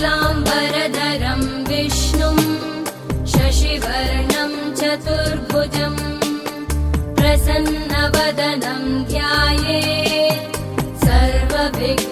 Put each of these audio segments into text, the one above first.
शुक्लाम्बरधरं विष्णुं शशिवर्णं चतुर्भुजं प्रसन्नवदनं ध्यायेत् सर्वविघ्नोपशान्तये।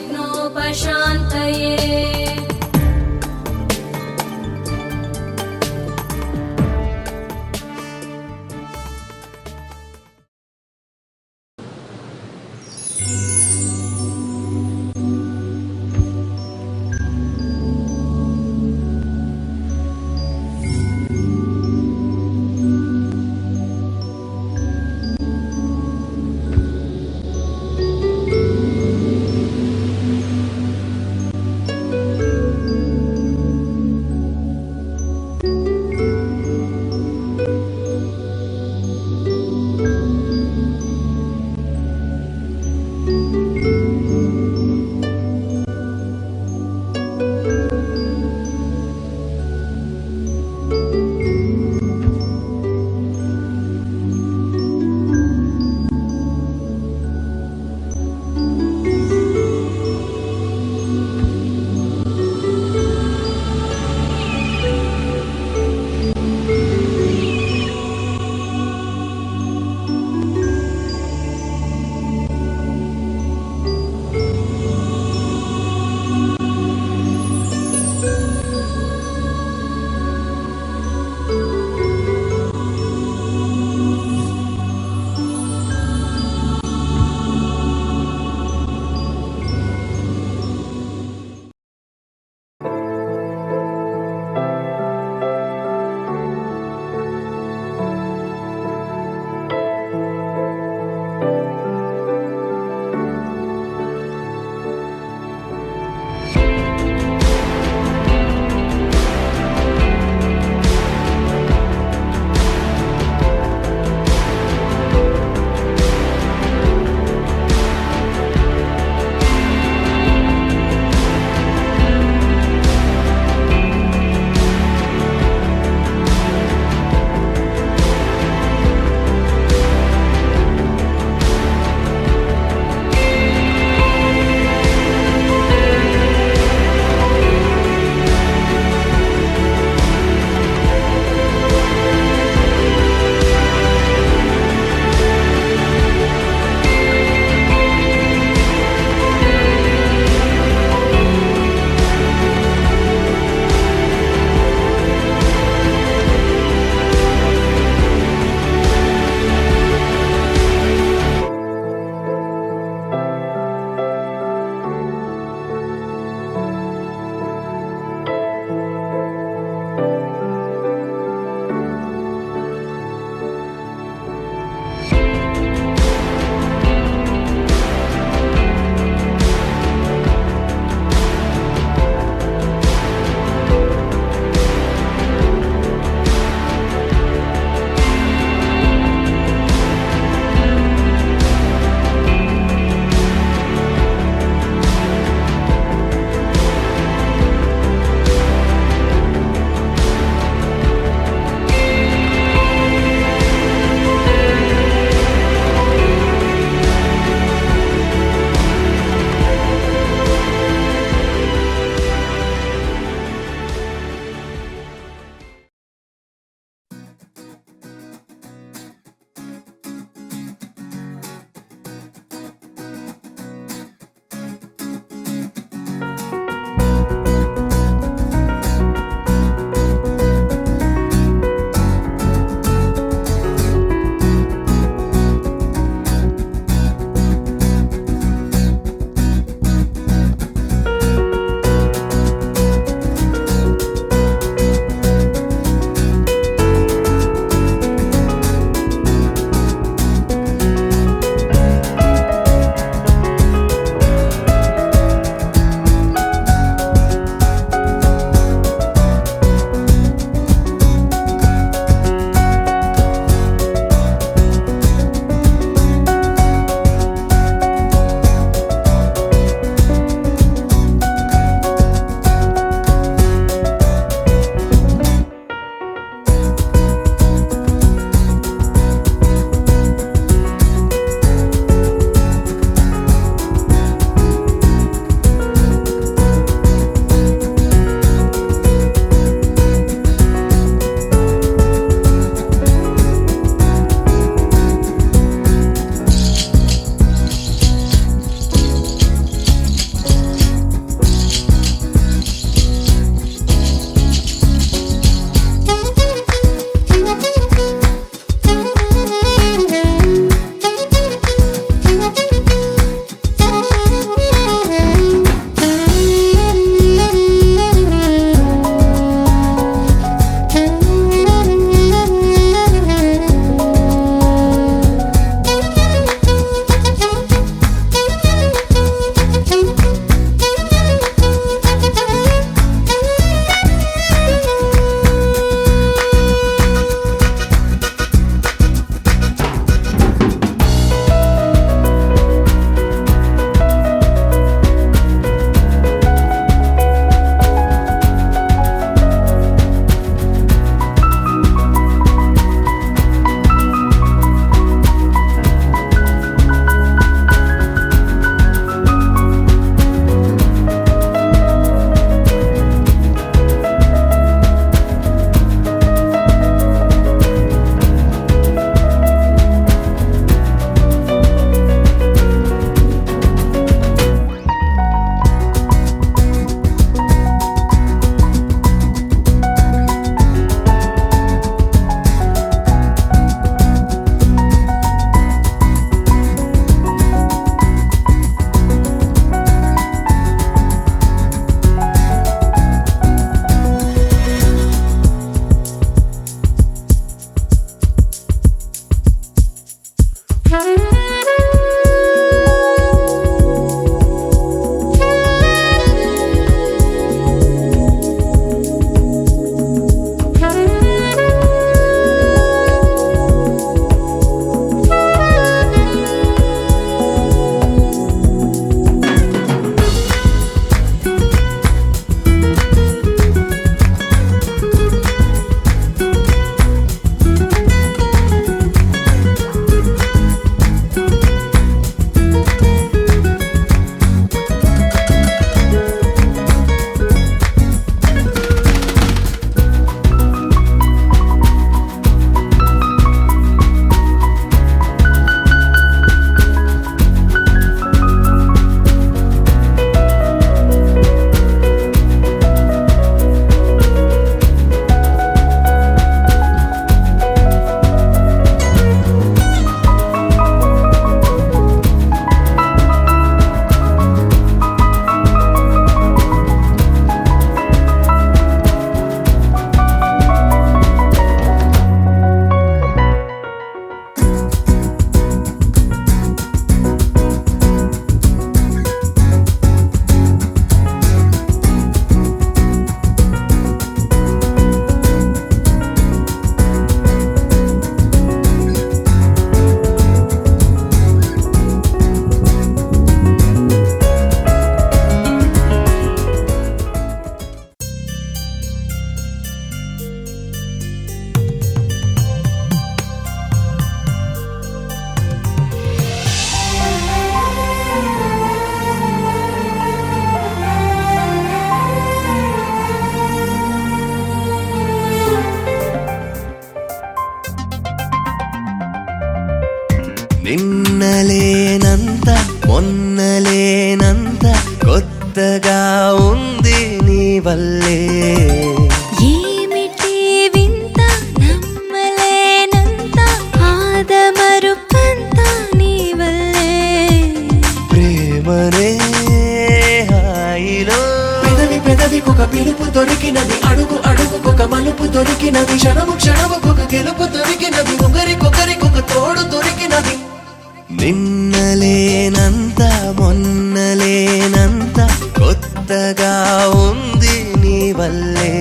వల్లే. ఏమిటి వింత నమ్మలేనంత ఆదమరుపంత నీ వల్లే. ప్రేమనే హాయిలో పెదవి పెదవికొక పిలుపు దొరికినది, అడుగు అడుగుకొక మలుపు దొరికినది, క్షణము క్షణముకొక గెలుపు దొరికినది, ఒకరికొకరికొక తోడు దొరికినది. నిన్నలేనంత మొన్నలేనంత కొత్తగా ఉంది నీ వల్లే.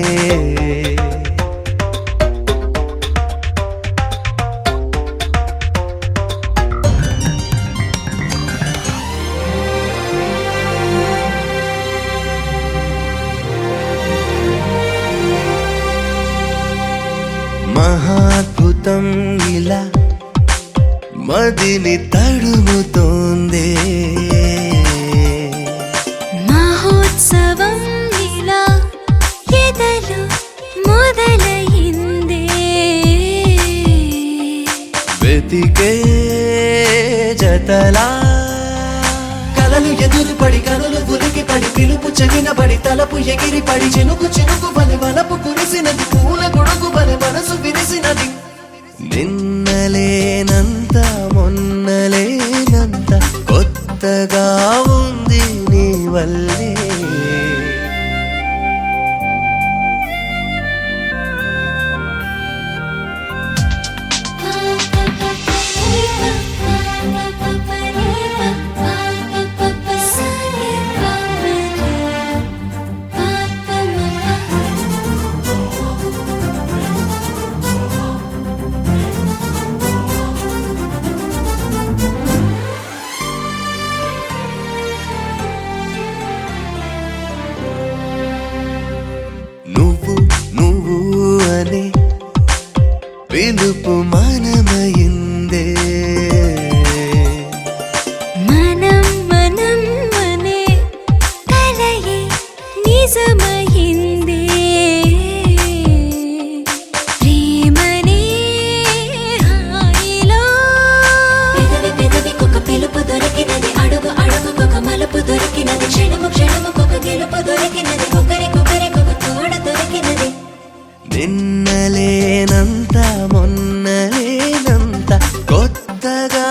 మహాద్భుతం ఇలా మదిని తడుముతోందే. మహోత్సవం ఇలా ఎదలు మొదలయిందే. వెతికే జతలా కలలు ఎదురుపడి కనులు ఉలికిపడి పిలుపు చెవినబడి తలపు ఎగిరిపడి చినుకు చినుకు వలె వలపు కురిసినది, పూల గొడుగు వలె మనసు విరిసినది. నిన్నలేనంత మొన్నలేనంత కొత్తగా ఉంది నీ వల్లే. నువ్వు నువ్వు అనే పిలుపు మనమయిందే. మనం మనం అనే కలయే నిజమయిందే. ప్రేమనే హాయిలో పెదవి పెదవికొక పిలుపు దొరికినది, అడుగు అడుగుకొక మలుపు దొరికినది, క్షణము క్షణముకొక గెలుపు దొరికినది, ఒకరికొకరికొక తోడు దొరికినది. నిన్నలేనంత మొన్నలేనంత కొత్తగా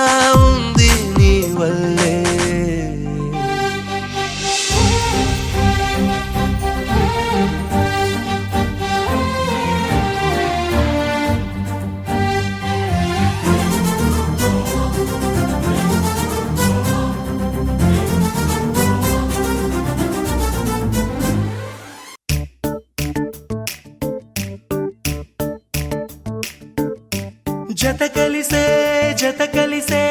ఉంది నీ వల్లే. జత కలిసే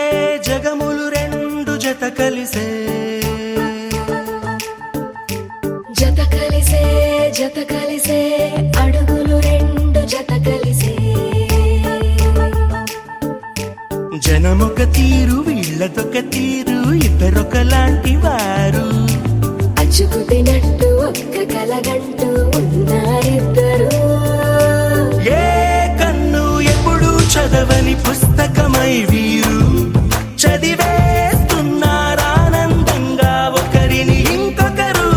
జగములు రెండు జత కలిసే. జత కలిసే అడుగులు రెండు జత కలిసే. జనమొక తీరు వీళ్ళదొక తీరు, ఇద్దరొకలాంటి వారు. అచ్చుకు తినట్టు ఒక్క కలగంటూ ఉన్నారిద్దరు. ఏ కన్ను ఎప్పుడు చదవని పుస్తకమై వీరు చదివేస్తున్నారానందంగా ఒకరిని ఇంకొకరు.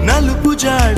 నలుపు జాడ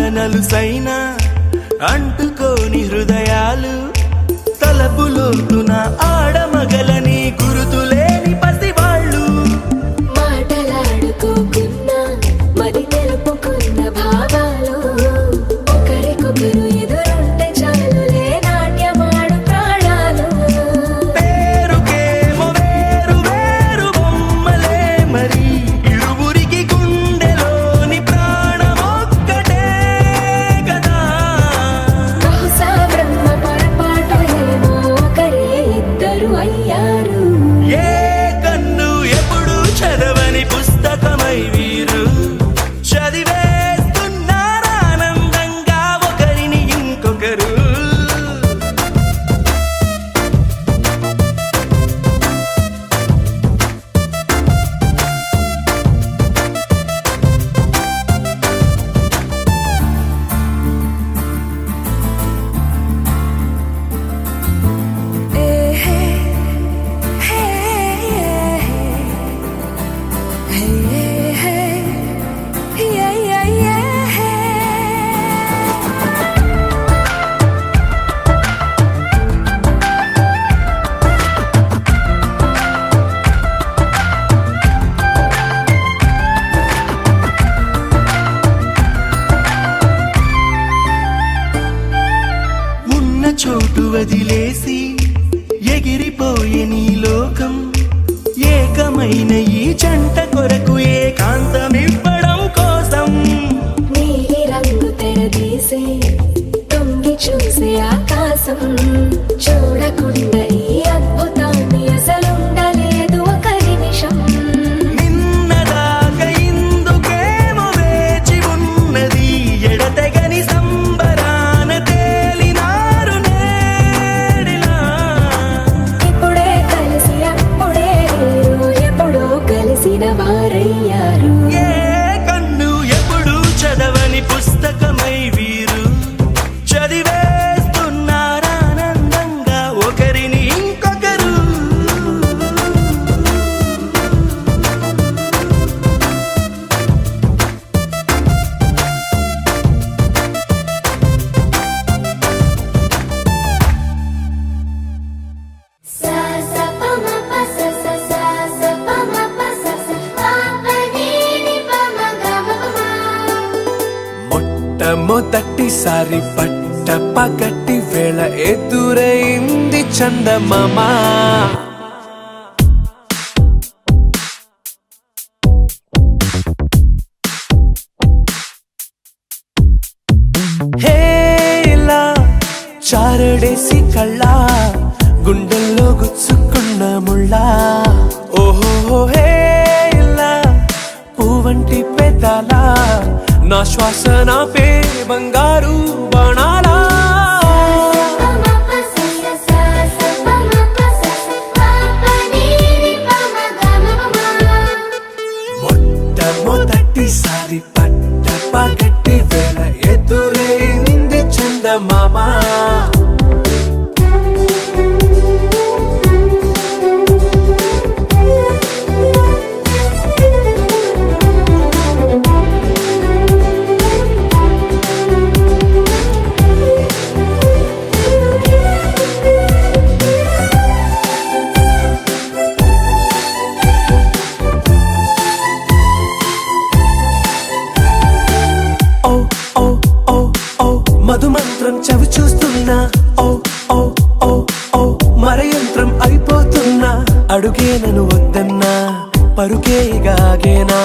మొదటిసారి పట్ట పగటి వేళ ఎదురైంది చందమామ హేలా చారడేసి కళ్ళ గుండెల్లో గుచ్చుకున్న ముళ్ళ ఓహో హేలా పువ్వంటి పెదాల నా శ్వాస నా పే బంగారు బాణాలా మొట్టమొదటిసారి పట్ట పగటి వేళ ఎదురైంది చందమామ మధుమంత్రం చవి చూస్తున్నా ఓ ఓ ఓ ఓ మరయంత్రం అయిపోతున్నా అడుగే నన్ను వద్దన్నా పరుగే గాగేనా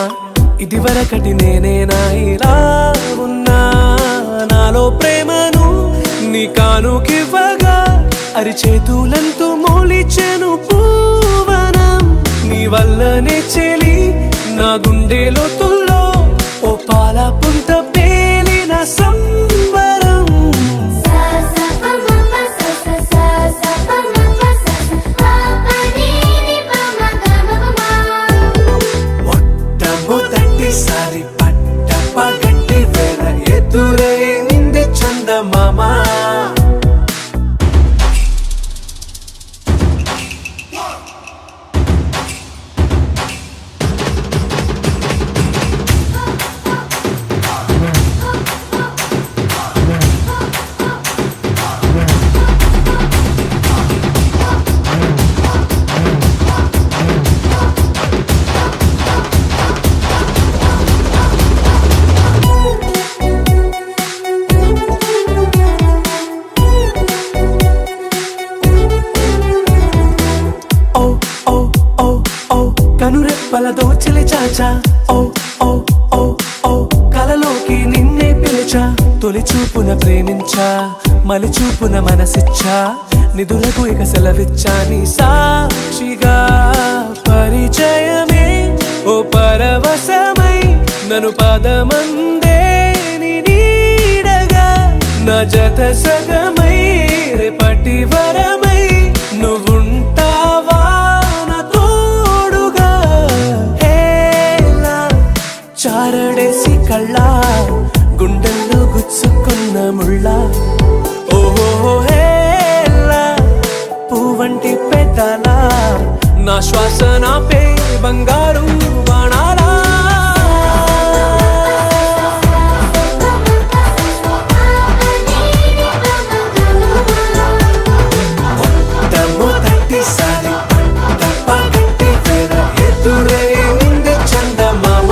ఇది వరకటి నేనేనా ఇలా ఉన్నా నాలో ప్రేమను నీ కానుకివ్వగా అరిచేతులంతో మోలిచెను పూవనం నీ వల్లనే చెలి నా గుండె లోతుల్లో ఓ పాల పుంత పేలిన సంబరం మొట్టమొదటిసారి పట్ట పగటి వేళ ఎదురైంది చందమామ కనురెప్పల దోచలి చాచా ఓ ఓ ఓ ఓ కలలోకి నిన్నే పిలిచా తొలి చూపున ప్రేమించా మలి చూపున మనసిచ్చా నిధులకు ఇక సెలవిచ్చా నీ సాక్షిగా పరిచయమే ఓ పరవశమై నన్ను పదమందే నీ నీడగా నా జత సగమై రేపటి వరమై నువ్వుంటావా చారడేసి కళ్ళ గుండెల్లో గుచ్చుకున్న ముళ్ళ ఓహో హేలా పువ్వంటి పెదాల నా శ్వాస నా పే బంగారు బాణాలా మొట్టమొదటిసారి పట్ట పగటి వేళ ఎదురైంది చందమామ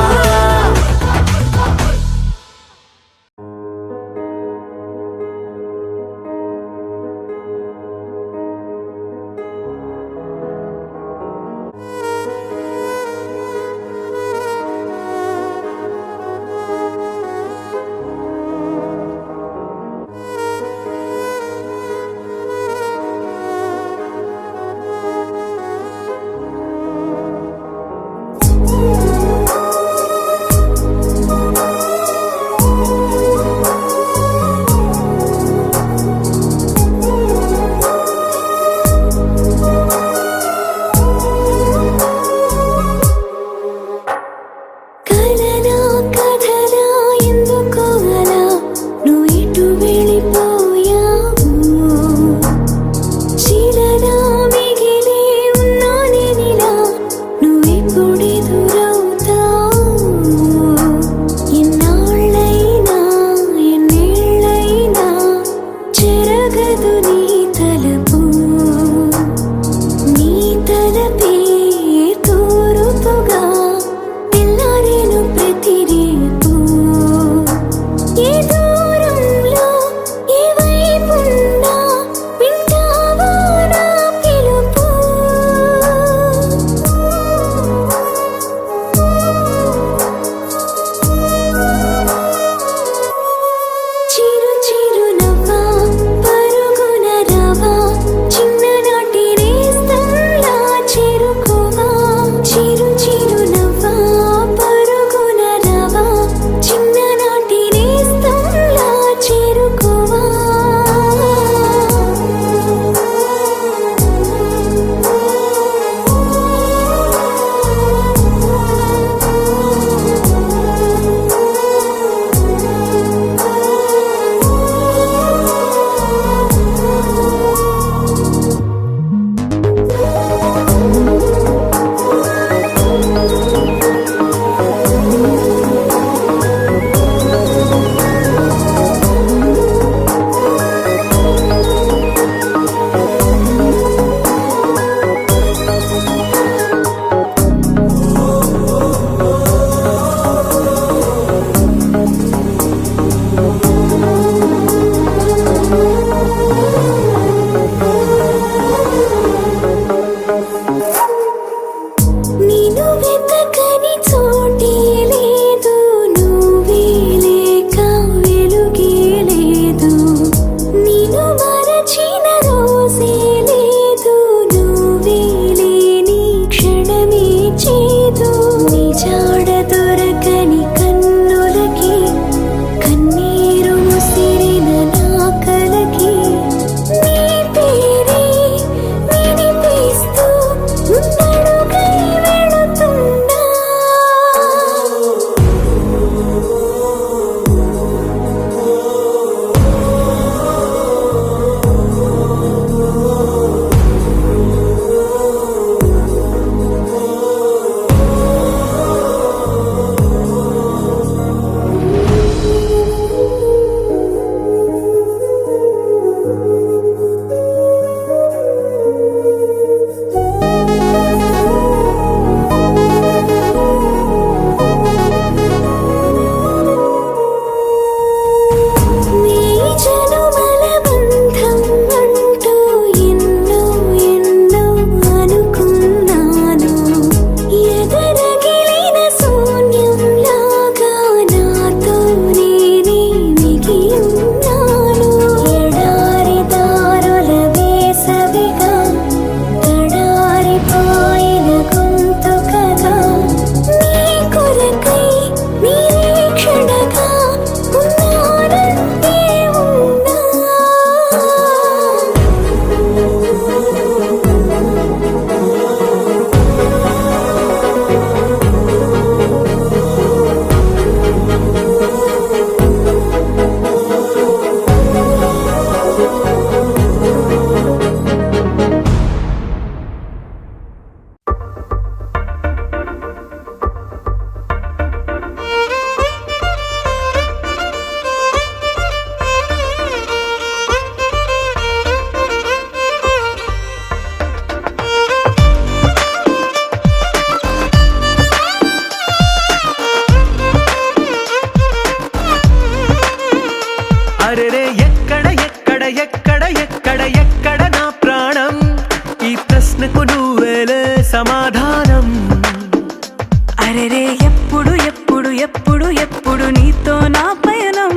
అరెరే ఎప్పుడు ఎప్పుడు ఎప్పుడు ఎప్పుడు నీతో నా పయనం,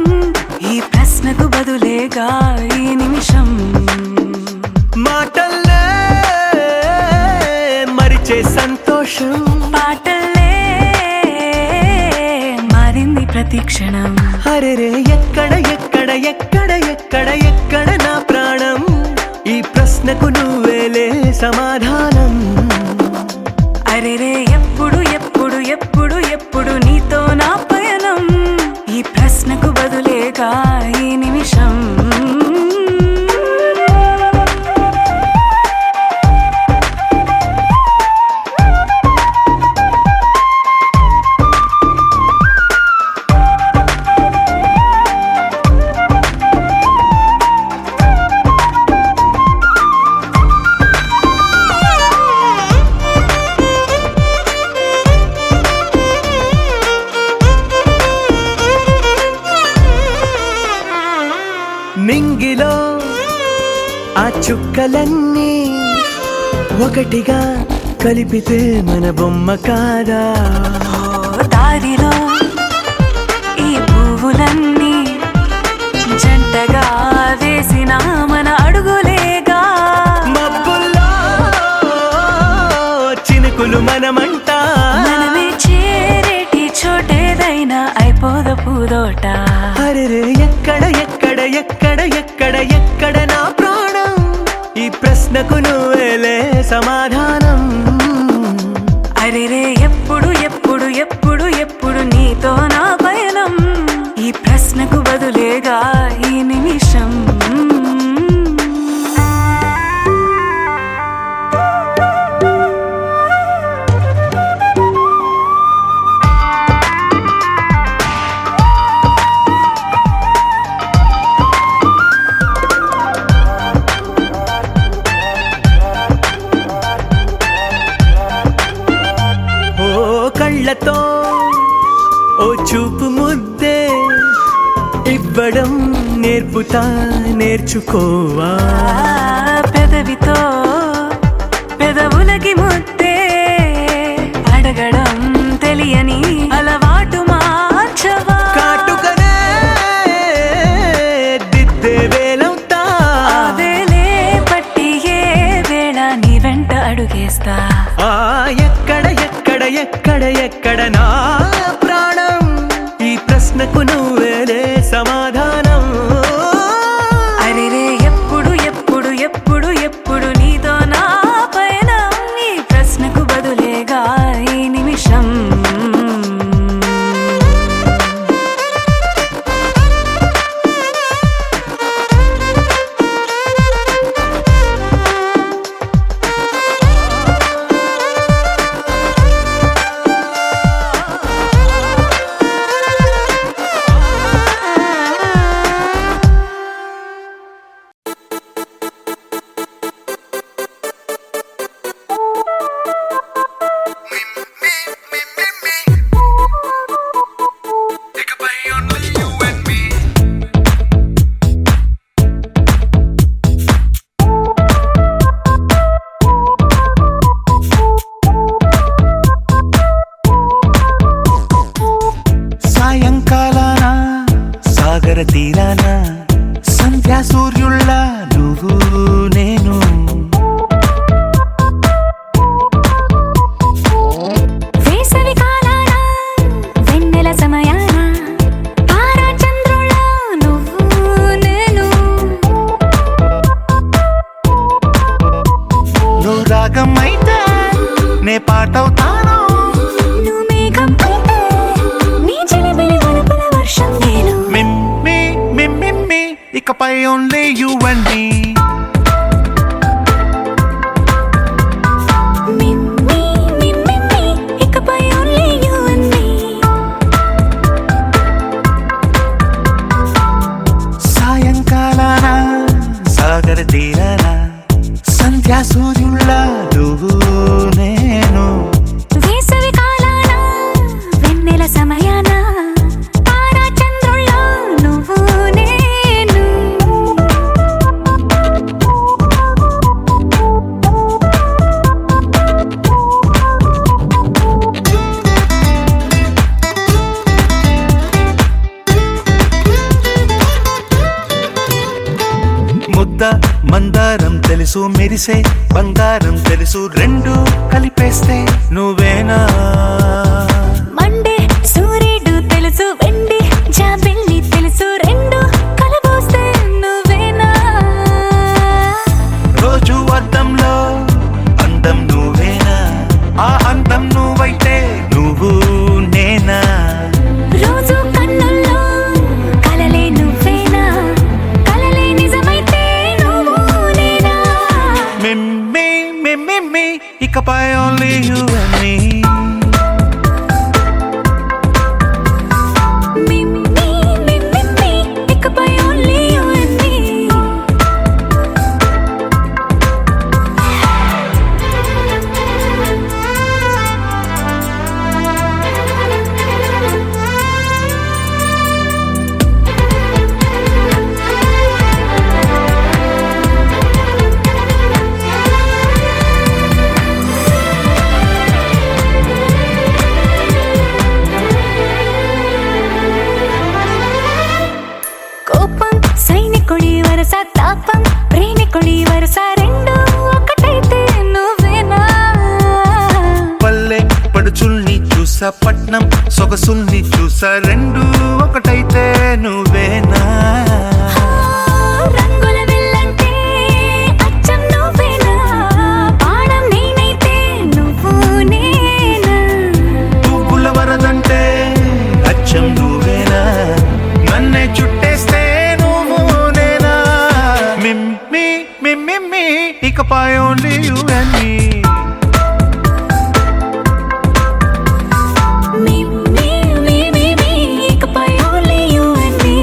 ఈ ప్రశ్నకు బదులేగా ఈ నిమిషం. మాటల్లే మరిచే సంతోషం, పాటల్లే మారింది ప్రతి క్షణం. అరెరే ఎక్కడ ఎక్కడ ఎక్కడ ఎక్కడ ఎక్కడ నా ప్రాణం, ఈ ప్రశ్నకు నువ్వేలే సమాధానం. అరెరే ఎప్పుడు ఎప్పుడు ఎప్పుడు ఎప్పుడు నీతో నా పయనం, ఈ ప్రశ్నకు బదులేగా ఈ నిమిషం. నింగిలో ఆ చుక్కలన్నీ ఒకటిగా కలిపితే మన బొమ్మ కాదా. దారిలో ఈ పువ్వులన్నీ జంటగా వేసిన మన అడుగులేగా. మబ్బుల్లో చినుకులు మనమంట, మనమే చేరేటి చోటేదైనా అయిపోద పూదోట. అరెరే ఎక్కడ ఎక్కడ ఎక్కడ ఎక్కడ ఎక్కడ నా ప్రాణం, ఈ ప్రశ్నకు నువ్వేలే సమాధానం. అరెరే ఎప్పుడు ఎప్పుడు ఎప్పుడు ఎప్పుడు నీతో నా పయనం, ఈ ప్రశ్నకు బదులేగా ఈ నిమిషం. కళ్ళతో ఓ చూపు ముద్దే ఇవ్వడం నేర్పుతా, నేర్చుకోవా. పెదవితో పెదవులకి ముద్దే అడగడం తెలియని అలవాటు మార్చవా. కాటుకనే దిద్దే వేలవుతా, వేలే పట్టి ఏ వేళ నీ వెంట అడుగేస్తా. ఎక్కడ ఎక్కడ ఎక్కడ ఎక్కడ నా ప్రాణం, ఈ ప్రశ్నకు నువ్వేలే సమాధానం. అరెరే ఎప్పుడు ఎప్పుడు ఎప్పుడు ఎప్పుడు నీతో నా పయనం, ఈ ప్రశ్నకు బదులేగా ఈ నిమిషం. సాయంకాలాన సాగర తీరాన సంధ్యా సూర్యుళ్ళ నువ్వు నేను, వేసవి కాలాన వెన్నెల సమయాన తారా చంద్రుల నువ్వు నేను. నువ్వు రాగం అయితే నే పాటవుతాను, నువ్వు మేఘం అయితే నీ చిలిపిలి వలపుల వర్షం నేను. మిమ్మి మిమ్మి ఇకపై only you and me. Meme meme ఇకపై ఓన్లీ యు అండ్ మీ. సాయంకాలాన సాగర తీరాన సంధ్యా సూర్యుళ్ళ నువ్వు నేను, వేసవి కాలాన వెన్నెల సమయాన తారా చంద్రుల నువ్వు నేను. మనసు మెరిసే బంగారం తెలుసు రెండు కలిపేస్తే నువ్వేనా మండే సూర్యుడు తెలుసు వెండి జాబిల్లి తెలుసు రెండు కలబోస్తే నువ్వేనా రోజు అద్దంలో అందం నువ్వేనా ఆ అందం నువ్వైతే నువ్వు నేనా రోజు కన్నుల్లో కలలే నువ్వేనా కలలే నిజమైతే నువ్వు నేనా మిమ్మి మిమ్మి ఇకపై only you and me meme meme ఇకపై only you and me కోపం సైనికుడి వరస తాపం ప్రేమికుడి వరస రెండు ఒకటైతే నువ్వేనా పల్లె పడుచుల్ని చూసా పట్నం సొగసుల్ని చూసా రెండు ఒకటైతే నువ్వేనా రంగుల విల్లంటే అచ్చం నువ్వేనా బాణం నేనైతే నువ్వు నేనా పువ్వుల వరదంటే అచ్చం నువ్వేనా నన్నే చుట్టేస్తే నువ్వు నేనా మిమ్మి మిమ్మి ఇకపై only you and me meme meme ఇకపై only you and me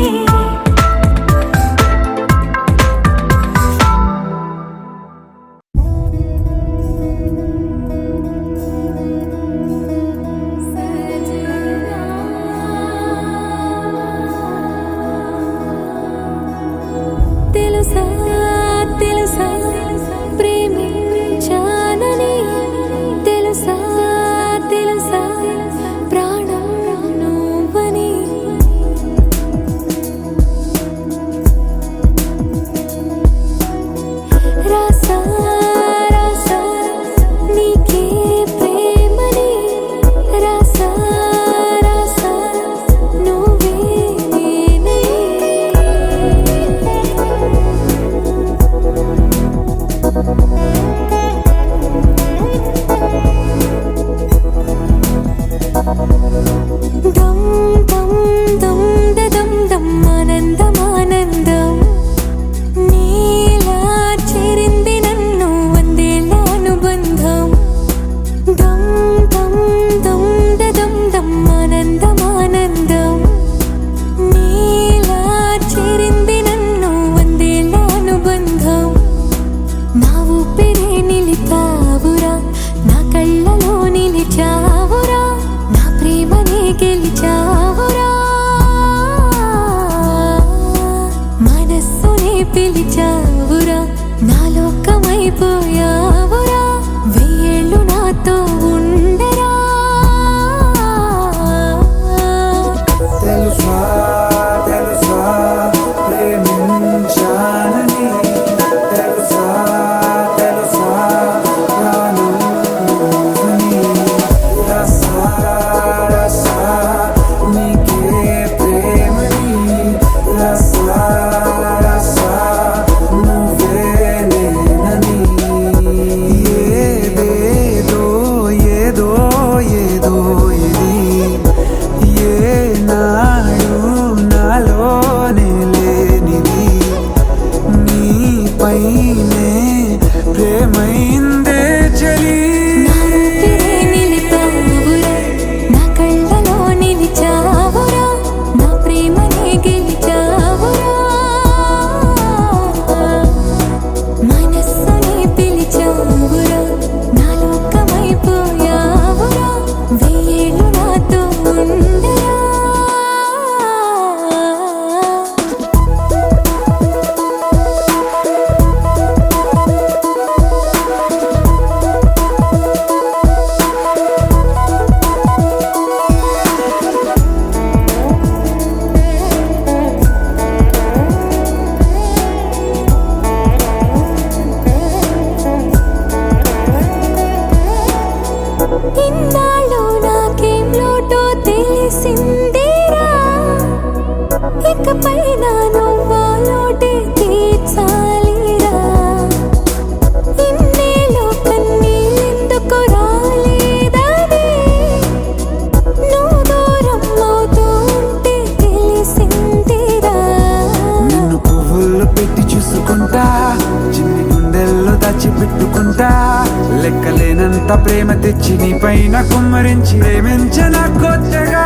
కొత్త ప్రేమ తెచ్చి నీ పైన కుమ్మరించి ప్రేమించిన కొత్తగా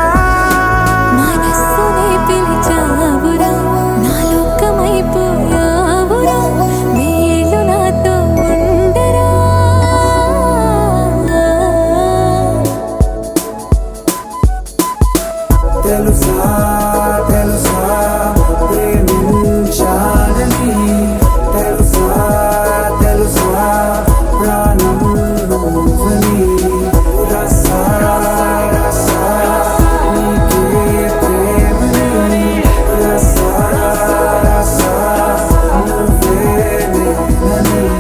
మనస్సునే పిలిచావురా నా లోకమైపోయావురా వేళ్ళు నాతో ఉండరా తెలుసా తెలుసా ప్రేమించాలని తెలుసా తెలుసా ప్రాణం నువ్వని రసా రసా నీకే ప్రేమని రసా రసా నువ్వే నేనని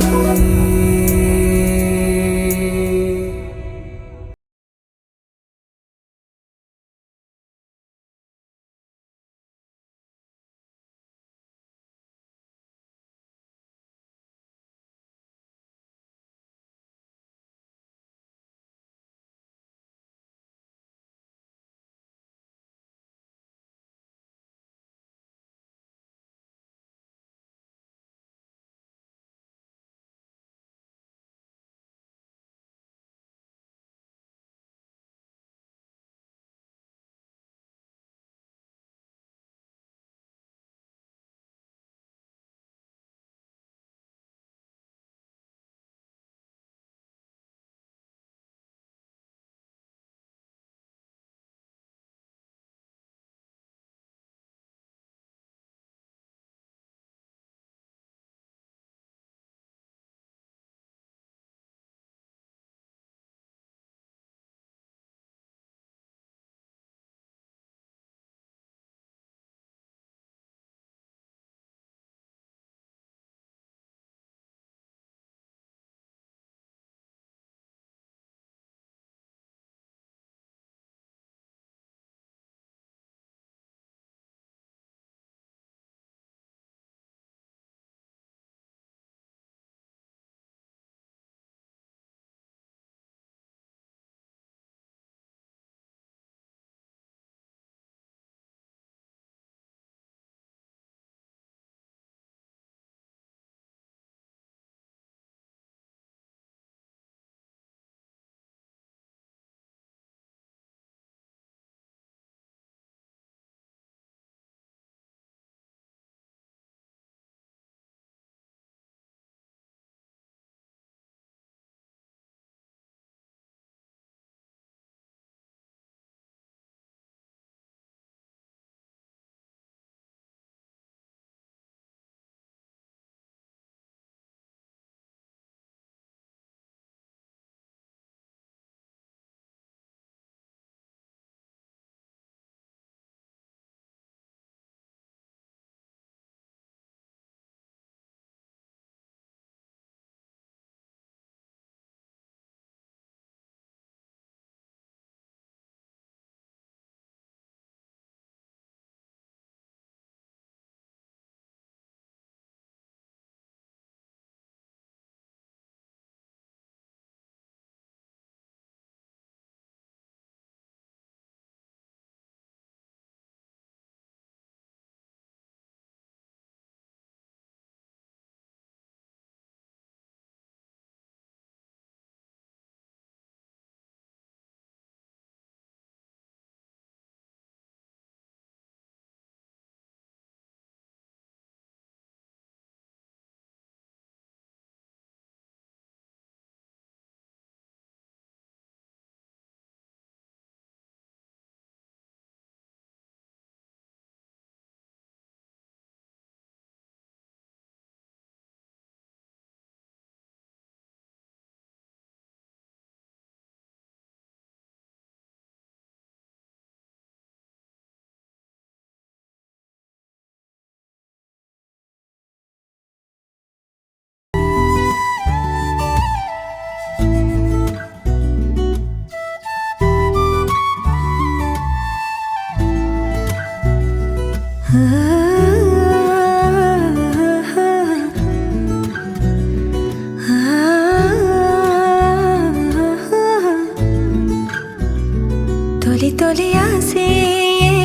తొలి తొలి ఆసే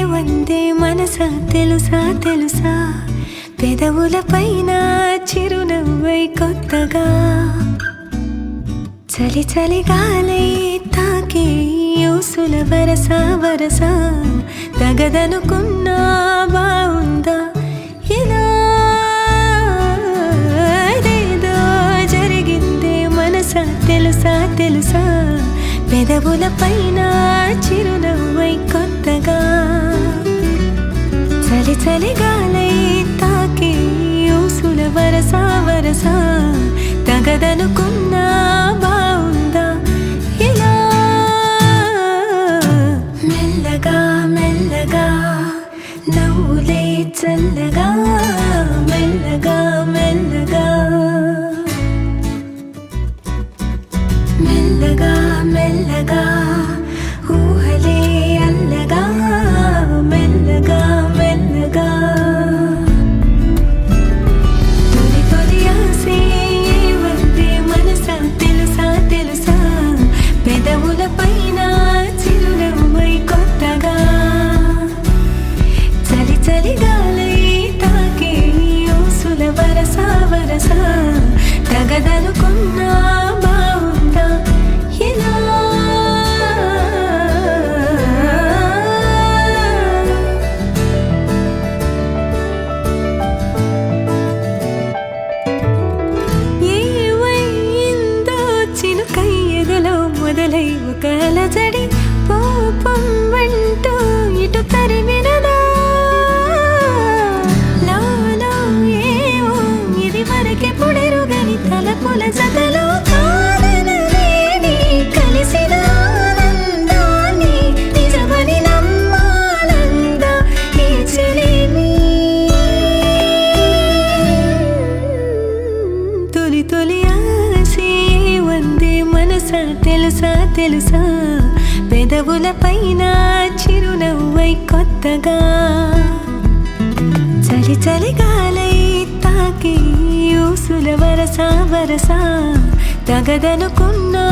వందే మనసా తెలుసా తెలుసా పెదవుల పైన చిరునవ్వై కొత్తగా చలి చలి గాలై తాకే యూసుల వరస వరస తగదనుకున్నా బావుందా ఇలా ఏదో జరిగిందే మనసా తెలుసా తెలుసా పెదవుల పైన చిరునవ్వై కొత్తగా చలి చలి గాలై తాకే యూసుల వరస వరస తగదనుకున్నా బావుందా ఇలా మెల్లగా మెల్లగా నవ్వులే చల్లగా మెల్లగా మెల్లగా మెల్లగా మెల్లగా ఊహలే అల్లగా మెల్లగా మెల్లగా తొలి తొలి ఆసే వందే మనసా తెలుసా తెలుసా పెదవుల పైన చిరునవ్వై కొత్తగా చలి చలి గాలై తాకే యూసుల వరస వరస తగదనుకున్నా బావుందా ఇలా ఏవైందో చినుకై ఎదలో మొదలై ఒక అలజడి పాపం వెంటూ ఇటు తరిమినదా లాలో ఏవో ఇది వరకే పుడెరుగని తలపుల జతలో కాదనలేని కలిసిన ఆనందాన్ని నిజమని నమ్మాలందా ఈ చెలిమి తొలి తొలి ఆసే వందే మనసా తెలుసా తెలుసా పెదవుల పైన చిరునవ్వై కొత్తగా చలి చలి గాలై తాకి యూసుల వరస వరస తగదనుకున్నా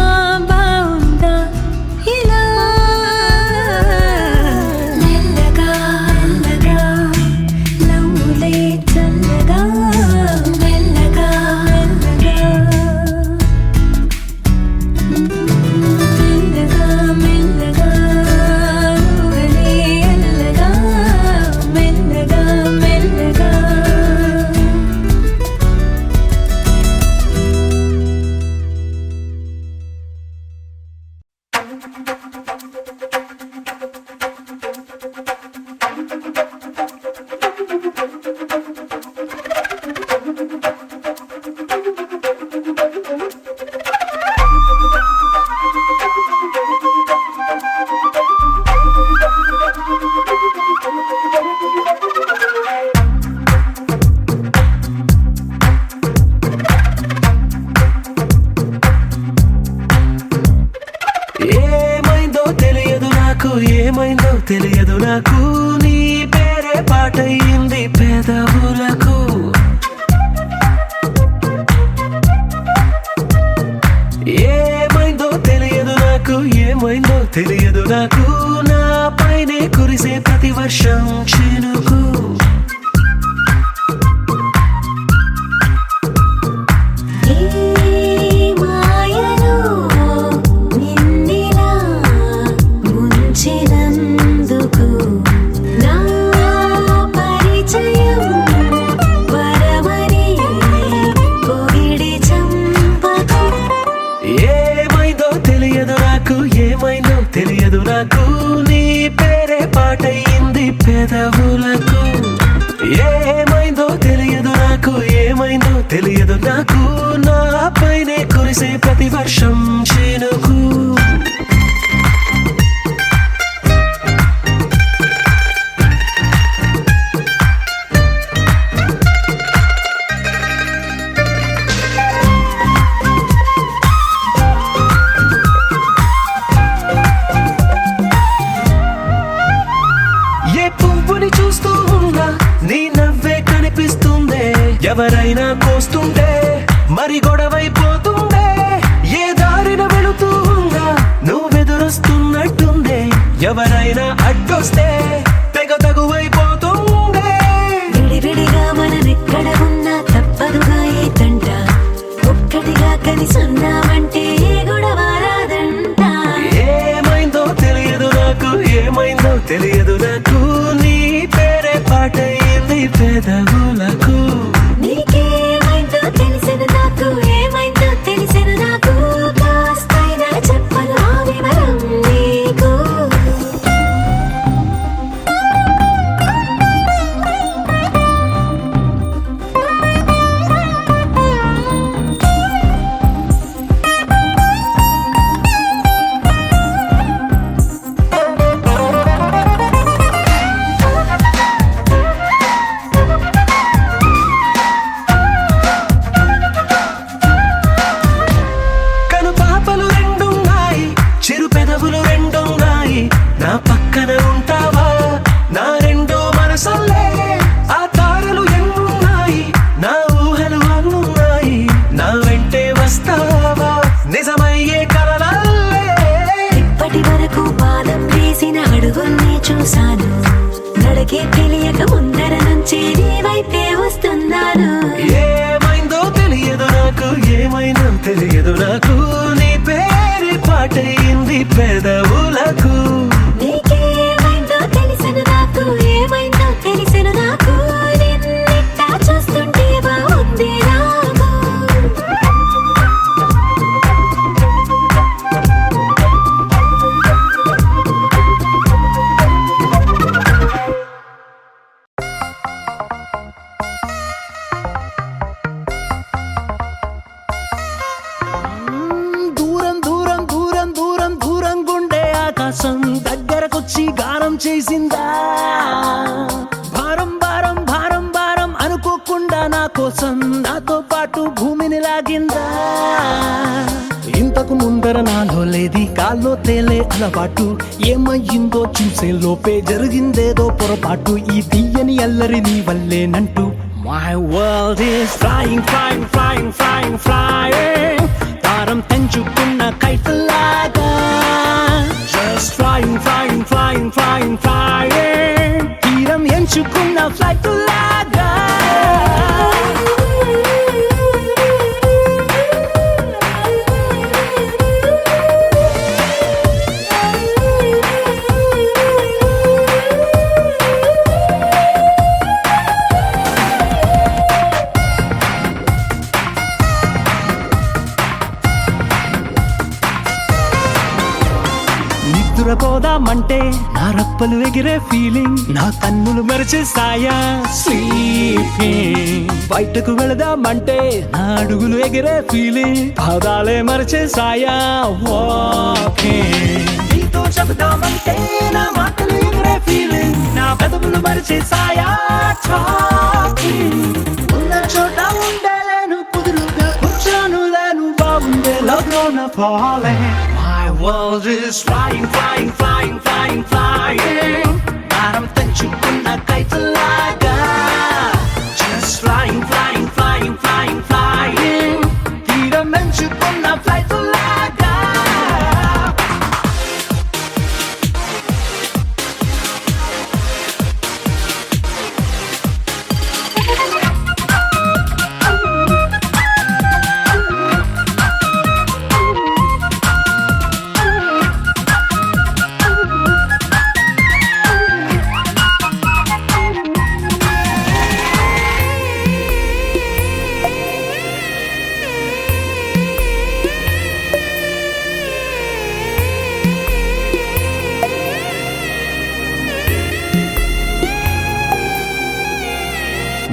బావుందా ఇలా మెల్లగా మెల్లగా నవ్వులే చల్లగా మెల్లగా మెల్లగా మెల్లగా మెల్లగా ఊహలే అల్లగా మెల్లగా మెల్లగా ఏమైందో తెలియదు నాకు ఏమైందో తెలియదు నాకు నీ పేరే పాటయింది పెదవులకు ఏమైందో తెలియదు నాకు ఏమైందో తెలియదు నాకు నా పైనే కురిసే ప్రతి వర్షం చినుకు మాయలో నిన్నిలా ముంచినందుకు నా పరిచయం వరమని పొగిడి చంపకు ఏమైందో తెలియదు నాకు ఏమైందో తెలియదు నాకు నీ పేరే పాటయింది పెదవులకు ఏమైందో తెలియదు నాకు ఏమైందో తెలియదు నాకు నా పైనే కురిసే ప్రతి వర్షం చినుకు ఏ పువ్వుని చూస్తూ ఉన్నా నీ నవ్వే కనిపిస్తుందే ఎవరైనా కోస్తుంటే మరి గొడవైపోతుందే ఏ దారిన వెళుతూ ఉన్నా నువ్వెదురొస్తున్నట్టుందే ఎవరైనా అడ్డొస్తే తెగ తగువైపోతుందే విడివిడిగా మనమెక్కడ ఉన్నా తప్పదుగా ఏ తంట ఒక్కటిగా కలిసున్నామంటే ఏ గొడవ పెదవులకు. నీకేమైందో తెలిసెను నాకు, ఏమైందో తెలిసెను నాకు, కాస్తైనా చెప్పను ఆ వివరం నీకు. కను పాపలు రెండున్నాయి, చిరు పెదవులు రెండున్నాయి, నా పక్కన ఉంటావా నా రెండో మనసల్లే. ఆ తారలు ఎన్నున్నాయి, నా ఊహలు అన్నున్నాయి, నా వెంటే వస్తావా నిజమయ్యే కలలల్లే. ఇప్పటి వరకు పాదం వేసిన అడుగుల్ని చూశాను, నడకే తెలియక ముందర నుంచి నీ వైపే వస్తున్నాను. ఏమైందో తెలియదు నాకు, ఏమైనా తెలియదు నాకు, నీ పేరు పాటయింది పెదవులకు. నీకేమైందో తెలిసెను నాకు, ఏమైందో తెలిసెను నాకు, నిన్నిట్టా చూస్తుంటే బాగుంది నాకు. దూరం దూరం దూరం దూరం దూరం గుండె ఆకాశం దగ్గరకొచ్చి గానం చేసిందా. భారం భారం భారం భారం అనుకోకుండా నా కోసం నాతో పాటు భూమిని లాగిందా. ఇంతకు ముందర నాలో లేది కాల్లో తేలే అలవాటు, ఏమయ్యిందో చూసే లోపే జరిగిందేదో పొరపాటు, ఈ తీయని అల్లరి నీ వల్లేనంటూ. My world is flying, flying, flying, flying, flying. తారం తెంచుకున్న కైతలాగా. Just flying, flying, flying, flying, flying. తీరం ఎంచుకున్న ఫ్లైట్ లాగా. నిద్రపోదామంటే నా రప్పలు ఎగిరే ఫీలింగ్, నా కన్నులు మెరిచేస్తాయా స్లీపింగ్. బయటకు వెళదామంటే నా అడుగులు ఎగిరే ఫీలింగ్, పాదాలే మరిచేసాయా వాకింగ్. నీతో చెబుదామంటే నా మాటలు ఎగిరే ఫీలింగ్, నా పెదవులు మరిచేసాయా టాకింగ్. ఉన్న చోట ఉండలేను, కుదురుగా కూర్చోను లేను, బాగుండే లవ్లోన falling. My world is flying, flying, flying, flying, flying. భారం తెంచుకున్న కైతలాగా. Just flying, flying, flying, flying, flying. తీరం ఎంచుకున్న ఫ్లైట్ లాగా.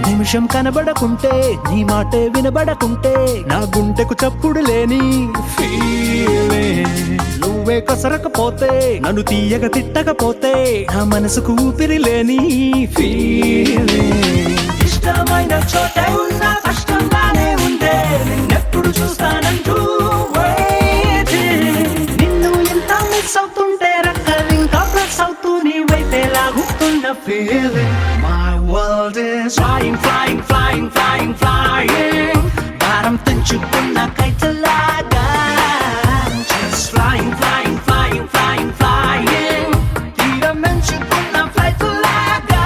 నిమిషం కనబడకుంటే, నీ మాటే వినబడకుంటే, నా గుండెకు చప్పుడు లేని ఫీలింగ్. నువ్వే కసరకపోతే, నన్ను తీయగ తిట్టకపోతే, నా మనసుకు ఊపిరి లేని ఫీలింగ్. ఇష్టమైన చోటే ఉన్నా కష్టంగానే ఉండే, నిన్నెప్పుడు చూస్తానంటూ waiting. నిన్ను ఎంత మిస్ అవుతుంటే రక్కలు ఇంకా ప్రెస్ అవుతూ నీ వైపే లాగుతున్న feeling. My world is flying, flying, flying, flying, flying. భారం తెంచుకున్న కైతలాగా. Just flying, flying, flying, flying, flying. తీరం ఎంచుకున్న ఫ్లైట్ లాగా.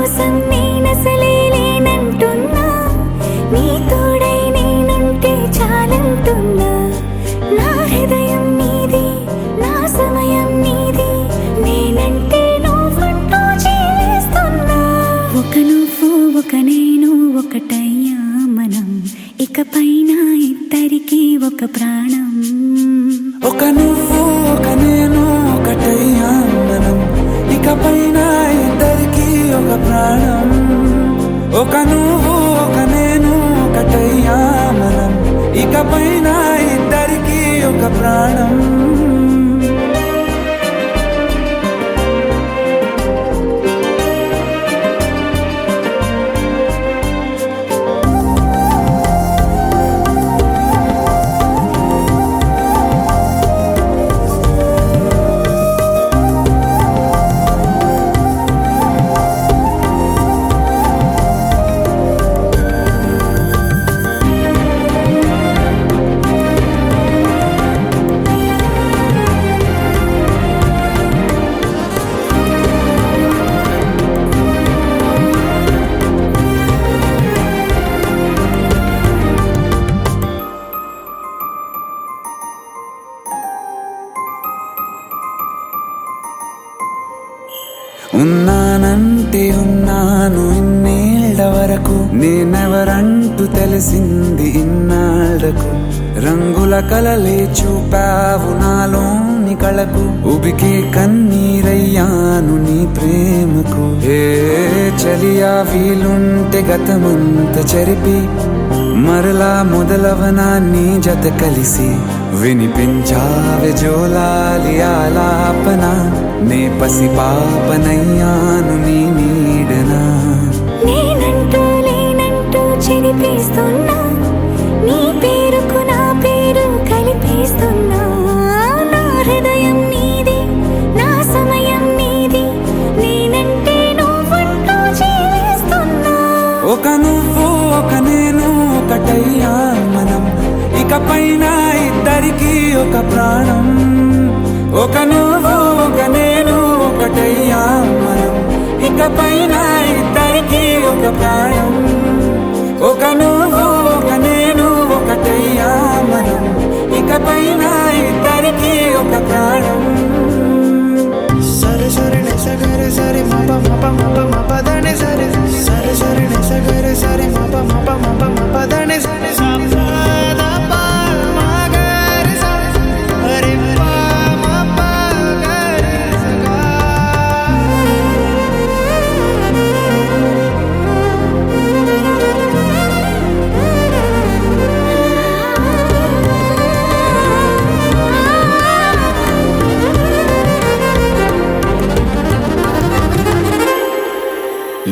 కోసం నేనసలే లేనంటున్నా, నీ తోడై నేనుంటే చాలంటున్నా. నా హృదయం నీది, నా సమయం నీది, నేనంటే నువ్వంటూ జీవిస్తున్నా. ఒక నువ్వు ఒక నేను ఒకటయ్యా మనం, ఇకపైన ఇద్దరికి ఒక ప్రాణం. ఒక నువ్వు ఒక నేను ఒకటయ్యా మనం, ఇకపైన ఇద్దరికి ఒక ప్రాణం. ఒక నువ్వు ఒక నేను ఒకటయ్యా మనం, ఇకపైన ఇద్దరికి ఒక ప్రాణం. ఉన్నానంటే ఉన్నాను ఇన్నేళ్ల వరకు, నేనెవరంటూ తెలిసింది ఇన్నాళ్లకు. రంగుల కలలే చూపావు నాలోని కళకు, ఉబికే కన్నీరయ్యాను నీ ప్రేమకు. ఏ చలియా వీలుంటే గతమంత చెరిపి, మరలా మొదలవనా నీ జత కలిసి. వినిపించావే జోలాలి ఆలాపన, నే పసి పాపనయ్యాను నీ నీడనా. నేనంటూ లేనంటూ చెరిపేస్తున్నా, నీ పేరుకు నా పేరు కలిపేస్తున్నా. నా హృదయం నీది, నా సమయం నీది, నేనంటే నువ్వంటూ జీవిస్తున్నా. ఒక నువ్వు ఒక నేను ఒకటయ్యా మనం, ఇకపైన ఇద్దరికి ఒక ప్రాణం. ఒక నువ్వు ఒక నేను ఒకటయ్యా మనం, ఇకపైన ఇద్దరికి ఒక ప్రాణం. ఒక నువ్వు ఒక నేను ఒకటయ్యా మనం, ఇకపైన ఇద్దరికి ఒక ప్రాణం. సరి సరి సగరి సరి మప మప మప మపదని సరి సరి సరి సగరి సరి మప మప మప మపదని సరి సపద ప మగరి సరి హరి ప మప గరి సగా.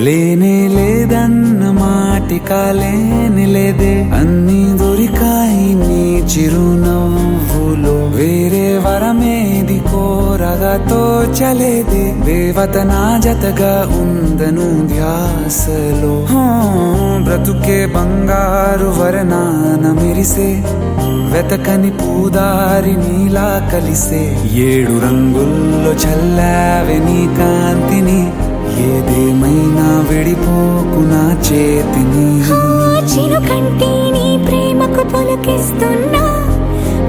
లేనే లేదన్న మాటిక లేని లేదే, అన్నీ దొరికాయి నీ చిరునవ్వులో. వేరే వరమేది కోరగా తోచలేదే, దేవత నా జతగా ఉందను ధ్యాసలో. బ్రతుకే బంగారు వరనాన మెరిసే, వెతకని పూదారి నీలా కలిసే. 7 రంగుల్లో చల్లావే నీ కాంతిని, ఏదేమైనా విడిపోకు నా చేతిని. చిరుకంటి నీ ప్రేమకు పులకిస్తున్నా,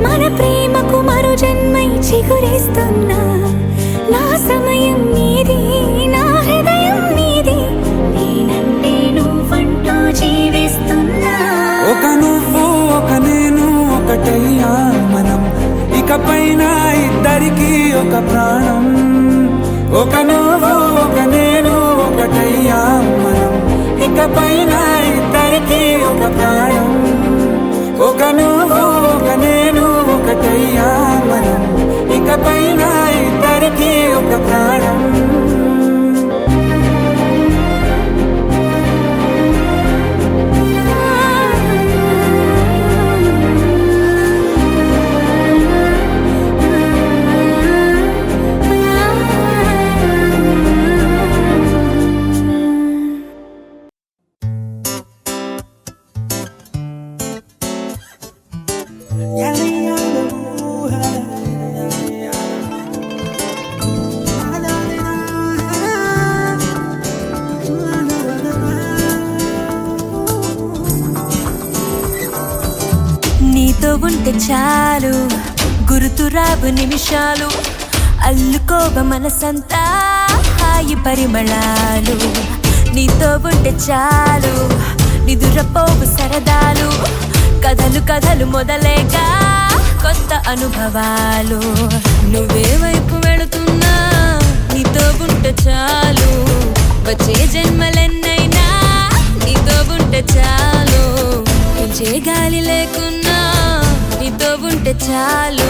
మన ప్రేమకు మరో జన్మై చిగురిస్తున్నా. నా సమయం నీది, నా హృదయం నీది, నేనంటే నువ్వంటూ జీవిస్తున్నా. ఒక నువ్వు ఒక నేను ఒకటయ్యా మనం, ఇకపైన ఇద్దరికి ఒక ప్రాణం. ఒక నువ్వు ఒక నేను ఒకటయ్యా మనం, ఇకపైన ఇద్దరికి ఒక ప్రాణం. ఒక నువ్వు ఒక నేను ఒకటయ్యా మనం, ఇకపైన ఇద్దరికి ఒక ప్రాణం. ఉంటే చాలు గుర్తురావు నిమిషాలు అల్లుకోవ మనసంతా హాయి పరిమళాలు నీతో ఉంటే చాలు నిదురపోవు సరదాలు కథలు కథలు మొదలేగా కొత్త అనుభవాలు నువ్వే వైపు వెళుతున్నా నీతో ఉంటే చాలు వచ్చే జన్మలెన్నైనా నీతో ఉంటే చాలు పెంచే గాలి లేకున్నా నీతో ఉంటే చాలు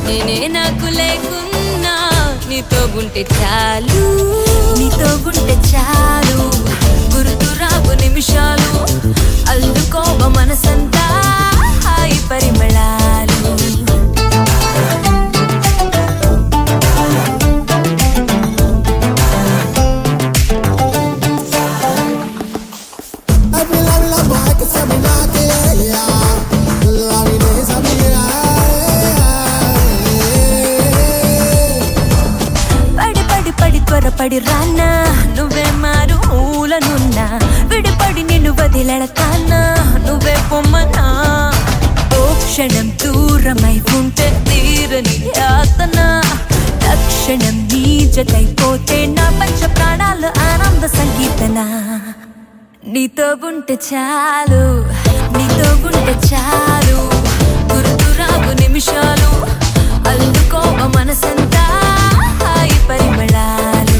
నేనే నాకు లేకున్నా నీతో ఉంటే చాలు నీతో ఉంటే చాలు గుర్తురావు నిమిషాలు అల్లుకోవ మనసంతా హాయి పరిమళాలు త్వరపడి రానా నువ్వే మారు మూలనున్నా విడిపడి నిన్ను వదిలెడతానా నువ్వే పొమ్మనా ఓ క్షణం దూరమై ఉంటే తీరని యాతన తక్షణం నీ జతైపోతే నా పంచ ప్రాణాలు ఆనంద సంగీతన నీతో ఉంటే చాలు నీతో ఉంటే చాలు గుర్తురావు నిమిషాలు అల్లుకోవ మనసంతా హాయి పరిమళాలు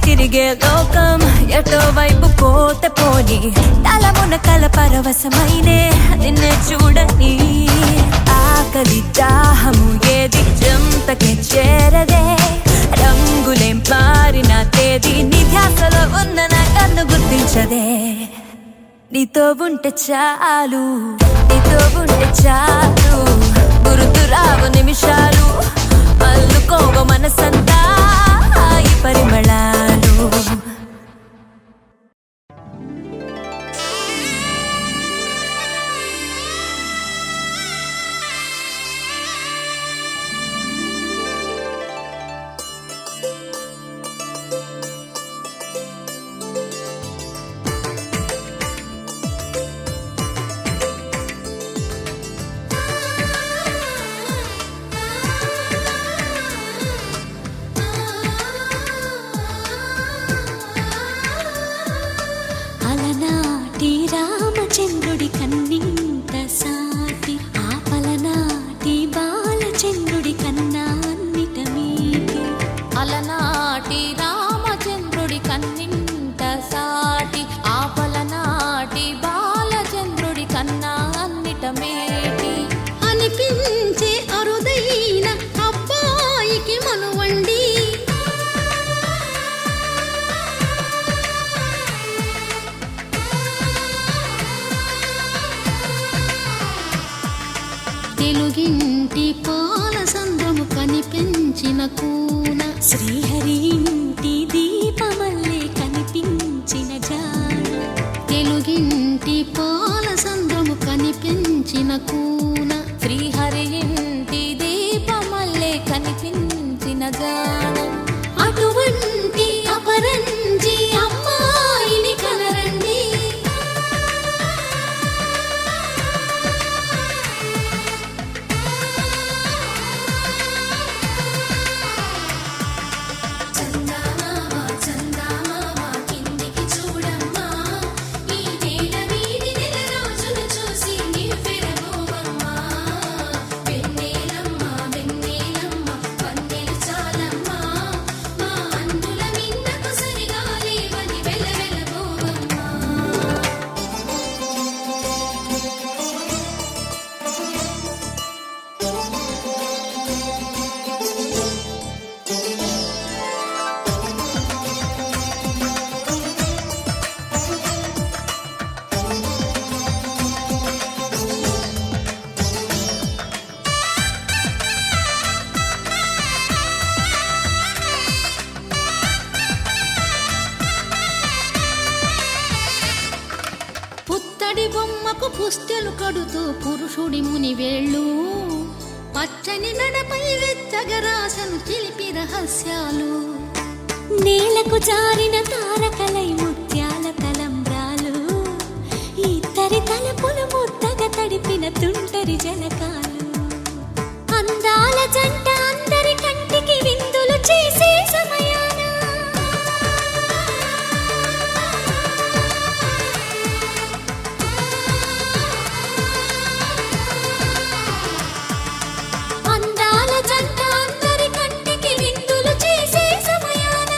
తిరిగే లోకం ఎటో వైపు పోతే పోని తలమున కల పరవశమైనే నిన్నే చూడని ఆకలి దాహము ఏది జంతకే చేరదే రంగులేం మారిన తేదీ నీ ధ్యాసలో ఉన్న నా కన్ను గుర్తించదే నీతో ఉంటే చాలు నీతో ఉంటే చాలు గుర్తురావు నిమిషాలు అల్లుకోవ మనసంతా హాయి పరిమళాలు రామచంద్రుడి కన్నింత సాటి ఆపలనాటి బాలచంద్రుడి కన్నా అన్నిట మీటి అలనాటి రామచంద్రుడి కన్నింత సాటి ఆపలనాటి బాలచంద్రుడి కన్నా అన్నిట మేటి అనిపించే అరుదైన అబ్బాయికి మనువండి తెలుగింటి పాల సంద్రము కనిపించిన కూన శ్రీహరి ఇంటి దీపమల్లే కనిపించిన జాడ తెలుగింటి పాల సంద్రము కనిపించిన కూన శ్రీహరి ఇంటి దీపమల్లే కనిపించిన జాడ అటువంటి అపరంజి అమ్మాయిని కనరండి కిందికి చూడమ్మా ఈ నేల వీడి నెల రోజులు చూసి నీ ఫిరగోవమ్మ బొమ్మకు పుస్తెలు కడుతూ పురుషుడి ముని వేళ్ళు పచ్చని మెడపై వెచ్చగరాసను చిలిపి రహస్యాలు నేలకు జారిన తారకలై ముత్యాల తలంబ్రాలు ఇద్దరి తలపులు ముద్దగా తడిపిన తుంటరి జలకాలు అందాల జంట అందరి కంటికి విందులు చేసే సమయాన అందాల జంట అందరి కంటికి విందులు చేసే సమయాన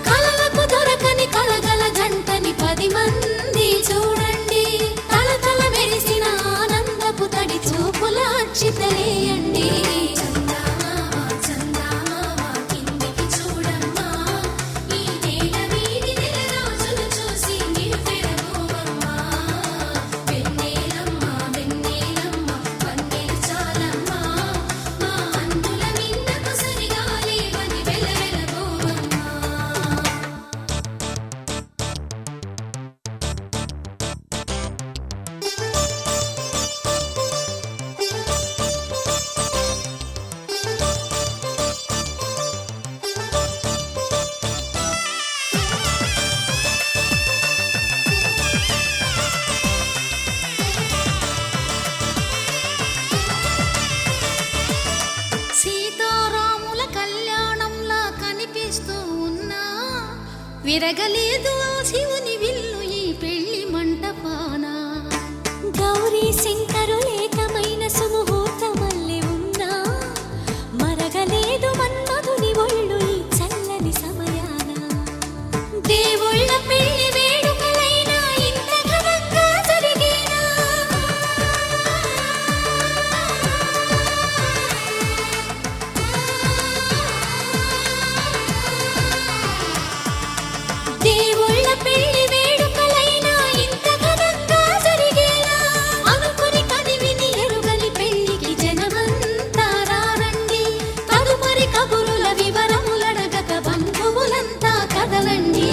కలలకు దొరకని కలగల జంటని 10 మంది చూడండి తలతల మెరిసిన ఆనందపు తడి చూపుల అచ్చితలేయండి సీతారాముల కళ్యాణంలా కనిపిస్తూ ఉన్నా విరగలేదు ఆ శివుని విల్లు ఈ పెళ్లి మంటపాన గౌరీ శంకరులేకమైన సుముహూర్తమల్లె ఉన్నా మరగలేదు మన్మధుని ఒళ్ళు ఈ చల్లని సమయాన దేవుళ్ళ పెళ్లి వేడుకలైనా ఇంత ఘనంగా జరిగేనా దేవుళ్ళ పెళ్లి వేడుకలైనా ఇంత ఘనంగా జరిగేలా అనుకుని కదివిని ఎరుగని పెళ్లికి జనమంతా రారండి తదుపరి కబురుల వివరములడగక బంధువులంతా కదలండి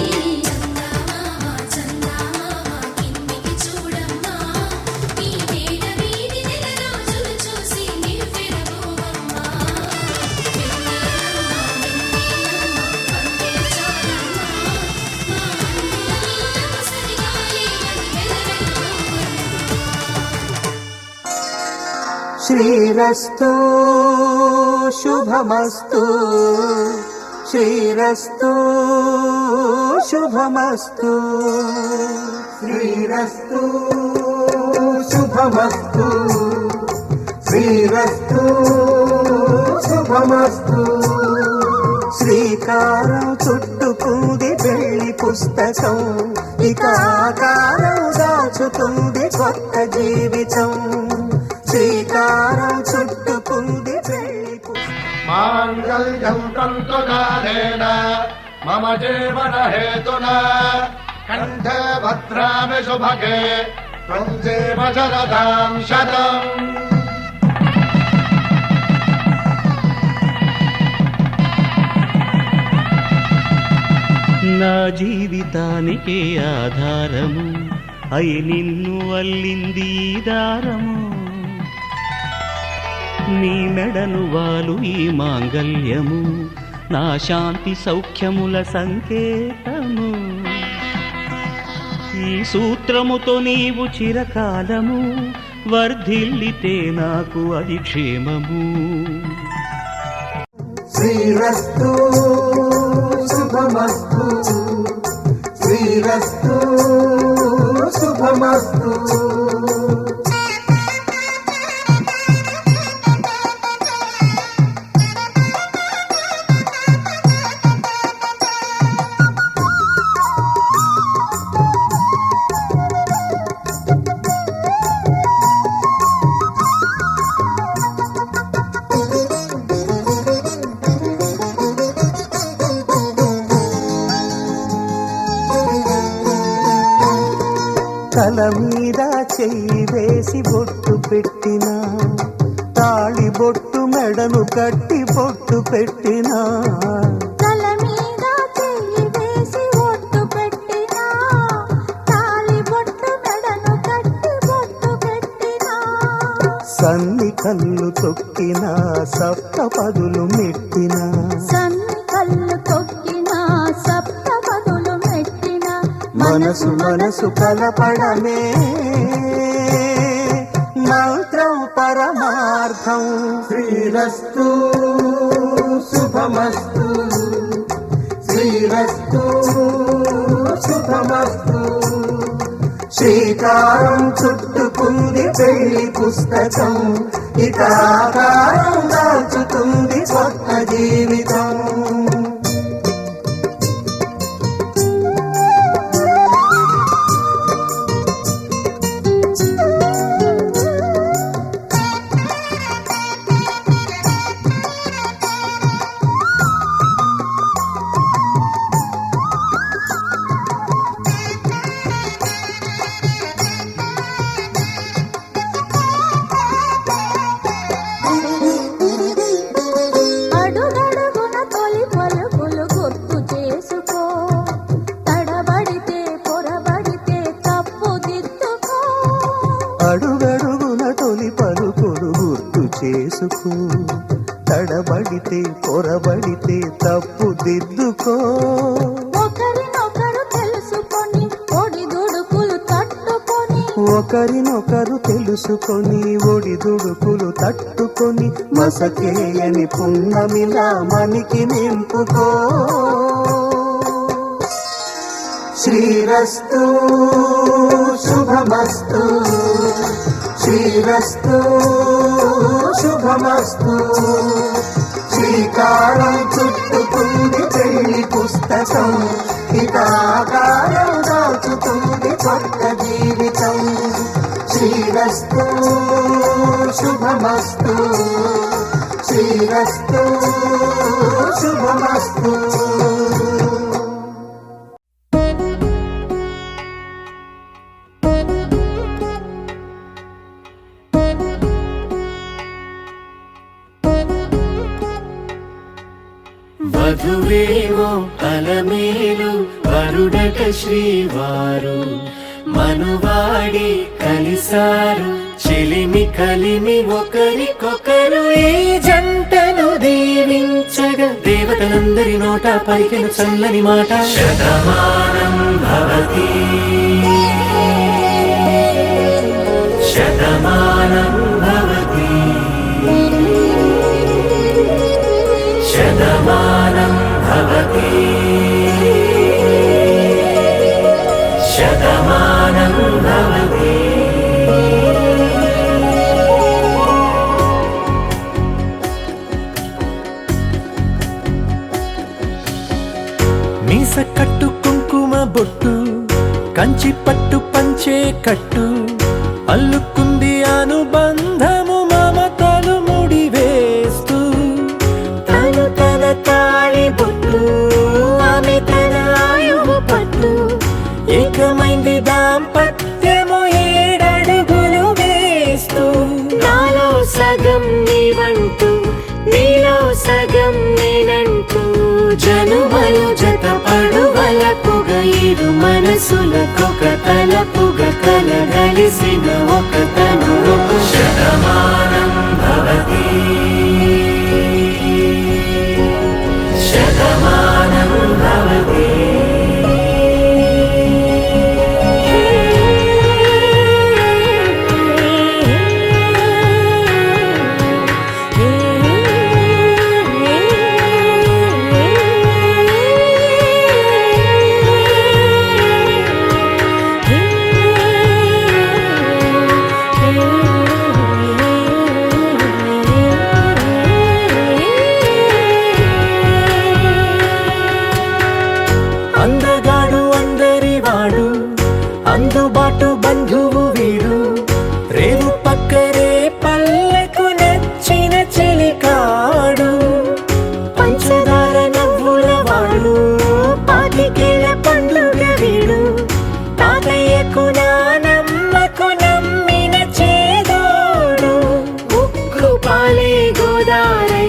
శ్రీరస్తు శుభమస్తు శ్రీరస్తు శుభమస్తు శ్రీరస్తు శుభమస్తు శ్రీరస్తు శుభమస్తు శ్రీకారం చుట్టుకుంది పెళ్లి పుస్తకం ఇక ఆకారం దాచుతుంది కొత్త జీవితం శ్రీకారం చుట్టుకుంది పెళ్లి మాంగళ్యం తంతునాథేన మమ జీవన హేతునా కంఠే భద్రామి శుభగే త్వం జీవ శరదాం శతం. నా జీవితానికే ఆధారము అయి నిన్ను అల్లింది ఈ దారము నీ మెడను వాలు ఈ మాంగల్యము నా శాంతి సౌఖ్యముల సంకేతము ఈ సూత్రముతో నీవు చిరకాలము వర్ధిల్లితే నాకు అది క్షేమము. శ్రీరస్తు శుభమస్తు శ్రీరస్తు శుభమస్తు. తల మీద చెయ్యి వేసి బొట్టు పెట్టినా తాళి బొట్టు మెడను కట్టి బొట్టు పెట్టినా తల మీద చెయ్యి వేసి బొట్టు పెట్టినా తాళి బొట్టు మెడను కట్టి సన్ని కళ్ళు తొక్కిన సప్త పదులు మెట్టిన కళ్ళు తొక్కిన సప్త పదులు మెట్టిన మనసు మనసు కలపడమే మంత్రం పరమార్థం. శ్రీరస్తు శుభమస్తు శ్రీరస్తు శుభమస్తు. శ్రీకారం చుట్టుకుంది పెళ్లి పుస్తకం, ఇక ఆకారం దాచుతుంది కొత్త జీవితం. అడుగడుగున తొలి పలుకులు గుర్తు చేసుకో, తడబడితే పొరబడితే తప్పు దిద్దుకో. ఒకరినొకరు తెలుసుకొని ఒడిదుడుకులు తట్టుకొని ఒకరినొకరు తెలుసుకొని ఒడిదుడుకులు తట్టుకొని మసకేయని పున్నమిలా మనికి నింపుకో. శ్రీరస్తు శుభమస్తు శ్రీరస్తు శుభమస్తు. శ్రీకారం చుట్టుకుంది పెళ్లి పుస్తకం, ఇక ఆకారం దాచుతుంది కొత్త జీవితం. శ్రీరస్తు శుభమస్తు శ్రీరస్తు శుభమస్తు. వధువేమో అలమేలు వరుడట శ్రీవారు, మనువాడి కలిసారు చెలిమి కలిమి ఒకరికొకరు. ఈ జంటను దీవించగా దేవతలందరి నోట పలికిన చల్లని మాట శతమానం భవతి శతమానం భవతి శతమానం భవతి శతమానం భవతి. మీస కట్టు కుంకుమ బొట్టు కంచి పట్టు పంచే కట్టు అల్లుకుంది అనుబంధము మమతలు ముడివేస్తూ. తను తన తాళి బొట్టు ఆమె తన ఆయువు పట్టు ఏకమైంది దాంపత్యము 7 అడుగులు వేస్తూ. నాలో సగం నీవంటూ నీలో సగం నేనంటూ జనుమలు జత పడువలపుగ ఇరు మనసులకొక తలపుగ కలగలిసిన ఒక తను శతమానం భవతి శతమానం భవతి. అందగాడు అందరివాడు అందుబాటు బంధువు వీడు, రేవు పక్కరే పల్లెకు నచ్చిన చెలికాడు. పంచదార నవ్వుల వాడు పాతికేళ్ల పండుగ వీడు, తాతయ్యకు నానమ్మకు నమ్మిన చేదోడు. ఉక్కు పాలే గోదారై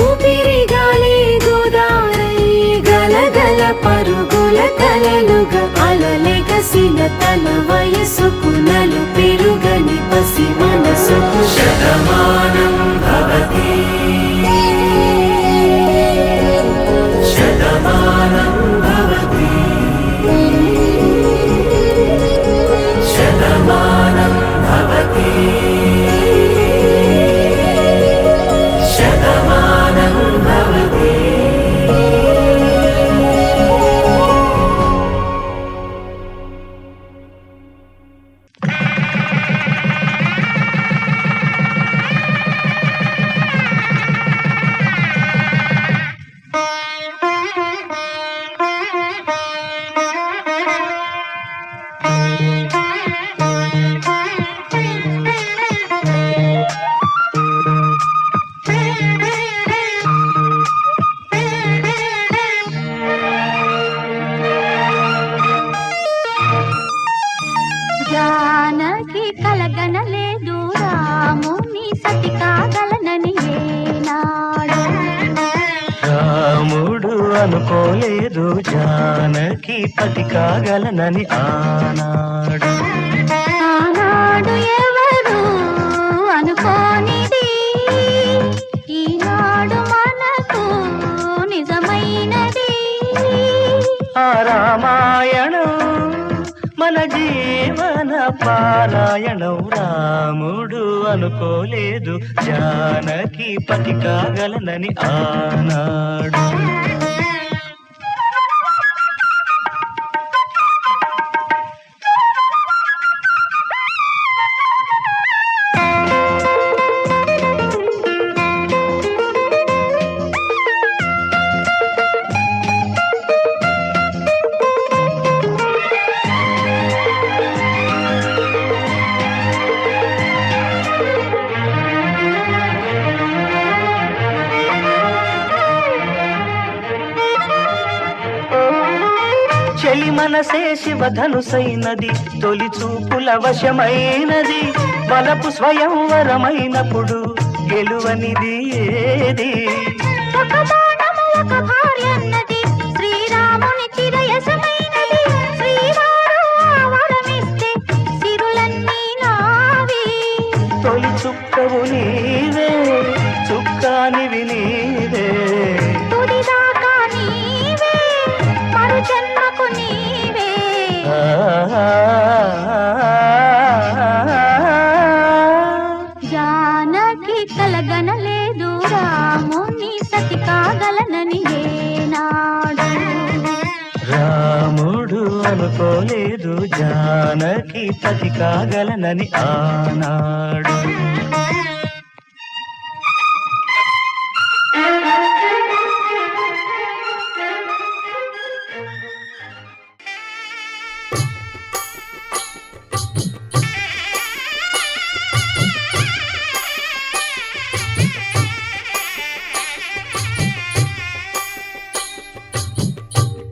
ఊపిరిగాలే గోదారై గలగల పరుగుల కలలుగా అలలెగసిన తన వయసుకు నలు పెరుగని పసి మనసుకు శత కలగనలేదు రాముని సతి కాగలనని ఏనాడు రాముడు అనుకోలేదు జానకి పతి కాగలనని ఆనాడు ఆనాడు ఎవరు అనుకోనిది ఈనాడు మనకు నిజమైనది ఆ రామాయణం మన జీవన పారాయణం రాముడు అనుకోలేదు జానకి పతి కాగలనని ఆనాడు చెలి మనసే శివధనుసైనది తొలి చూపుల వశమైనది వలపు స్వయంవరమైనప్పుడు గెలువనిది ఏది ఒక బాణము ఒక భార్యన్నది శ్రీరాముని చిరయసమైనది శ్రీవారు వరమిస్తే సిరులన్నీ నావి తొలి చుక్కవు నీవే చుక్కానివి నీవే తుదిదాకా నీవే మరు జన్మకు నీవే జానకి కలగనలేదు రాముని సతి కాగలనని ఏనాడు రాముడు అనుకోలేదు జానకి పతి కాగలనని ఆనాడు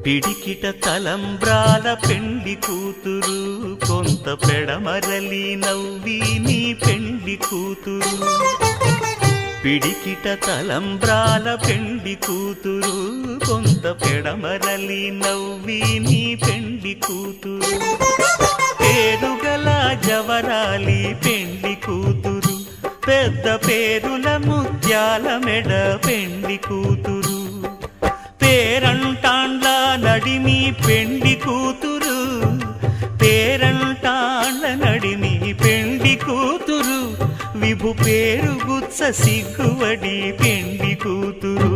పిడికిట తలంబ్రాల పెండ్లి కూతురు కొంత పెడమరలి నవ్వి నీ పెండ్లి కూతురు పిడికిట తలంబ్రాల పెండ్లి కూతురు కొంత పెడమరలి నవ్వి నీ పెండ్లి కూతురు పేరుగల జవరాలి పెండ్లి కూతురు పెద్ద పేరుల ముత్యాల మెడ పెండ్లి కూతురు పేరంటాండ్ల నడిమి పెండ్లి కూతురు పేరంటాండ్ల నడిమి పెండ్లి కూతురు విభు పేరు గుత్స సిగ్గువడి పెండ్లి కూతురు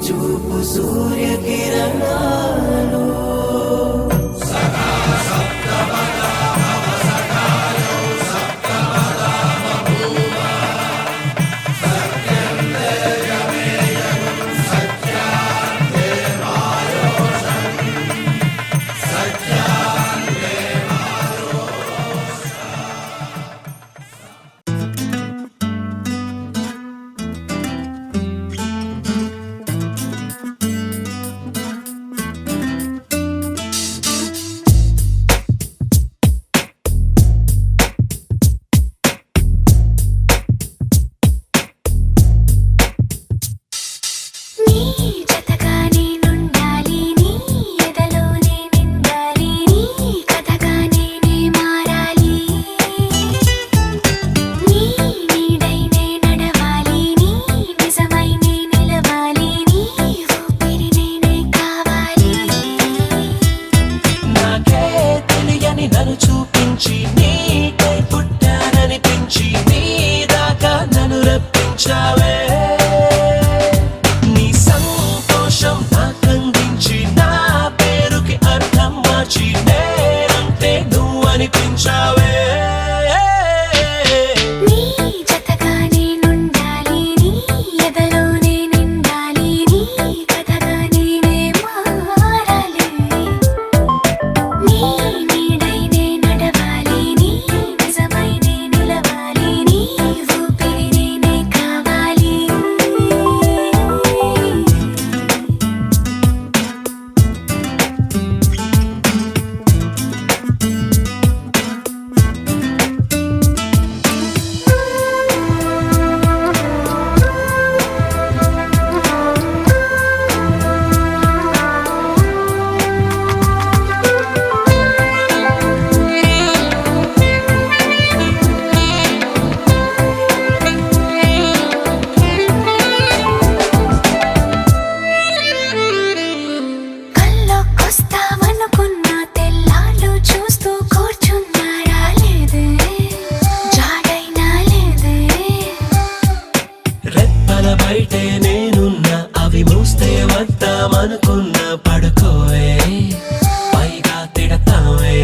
చూపు సూర్య కిరణాలు మార్చావే నీ సంతోషం నాకందించి నా పేరుకి అర్థం మార్చి నేనంటే నువ్వు అనిపించావే బయటే నేనున్నా అవి మూస్తే వద్దామనుకున్నా పడుకోవే పైగా తిడతావే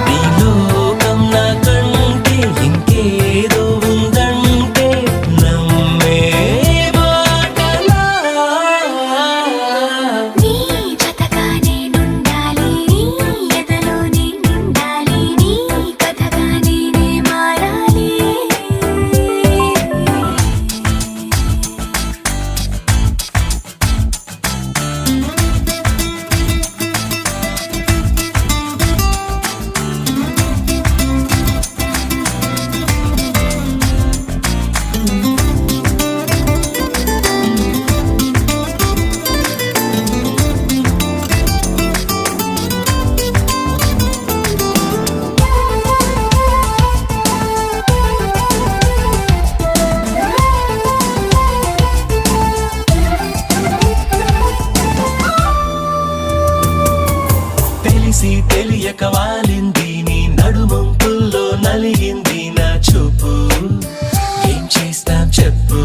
నీ లోకం నాకంటే ఇంకేదో ఉందంటే నమ్మే మాటలా తెలియక వాలింది నీ నడుమంపుల్లో నలిగింది నా చూపు ఏం చేస్తాం చెప్పు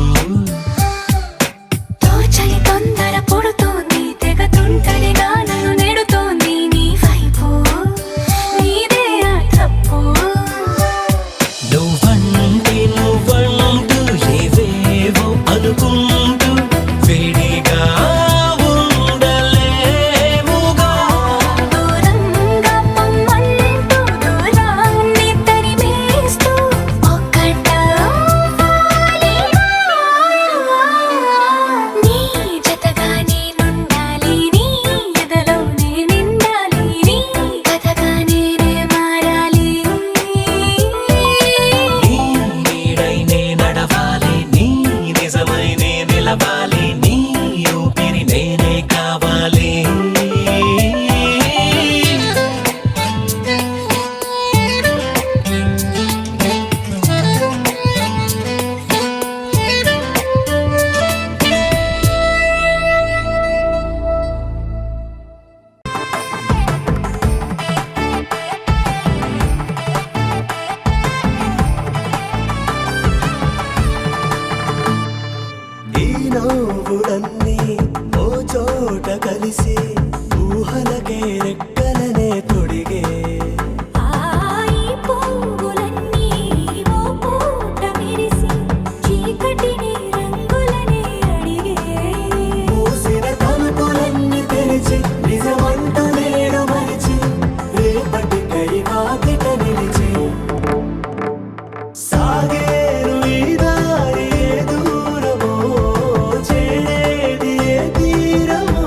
తోచని తొందర పుడుతోంది తెగ తుంటరిగా నన్ను నెడుతోంది నీ వైపు నీదే ఆ తప్పు నువ్వంటూ ఏవేవో అనుకుంటూ వేడిగా నీ ఊపిరి నేనే కావాలి నవ్వులన్నీ ఓ చోట కలిసి ఊహలకే రెక్కలనే తొడిగే మూసిన తలుపులన్నీ తెరిచి నిజమంటూ నేడు మరిచి రేపటికై వాకిట నిలిచి సాగేరు ఈ దారి దూరమో చేరేది ఏ తీరమో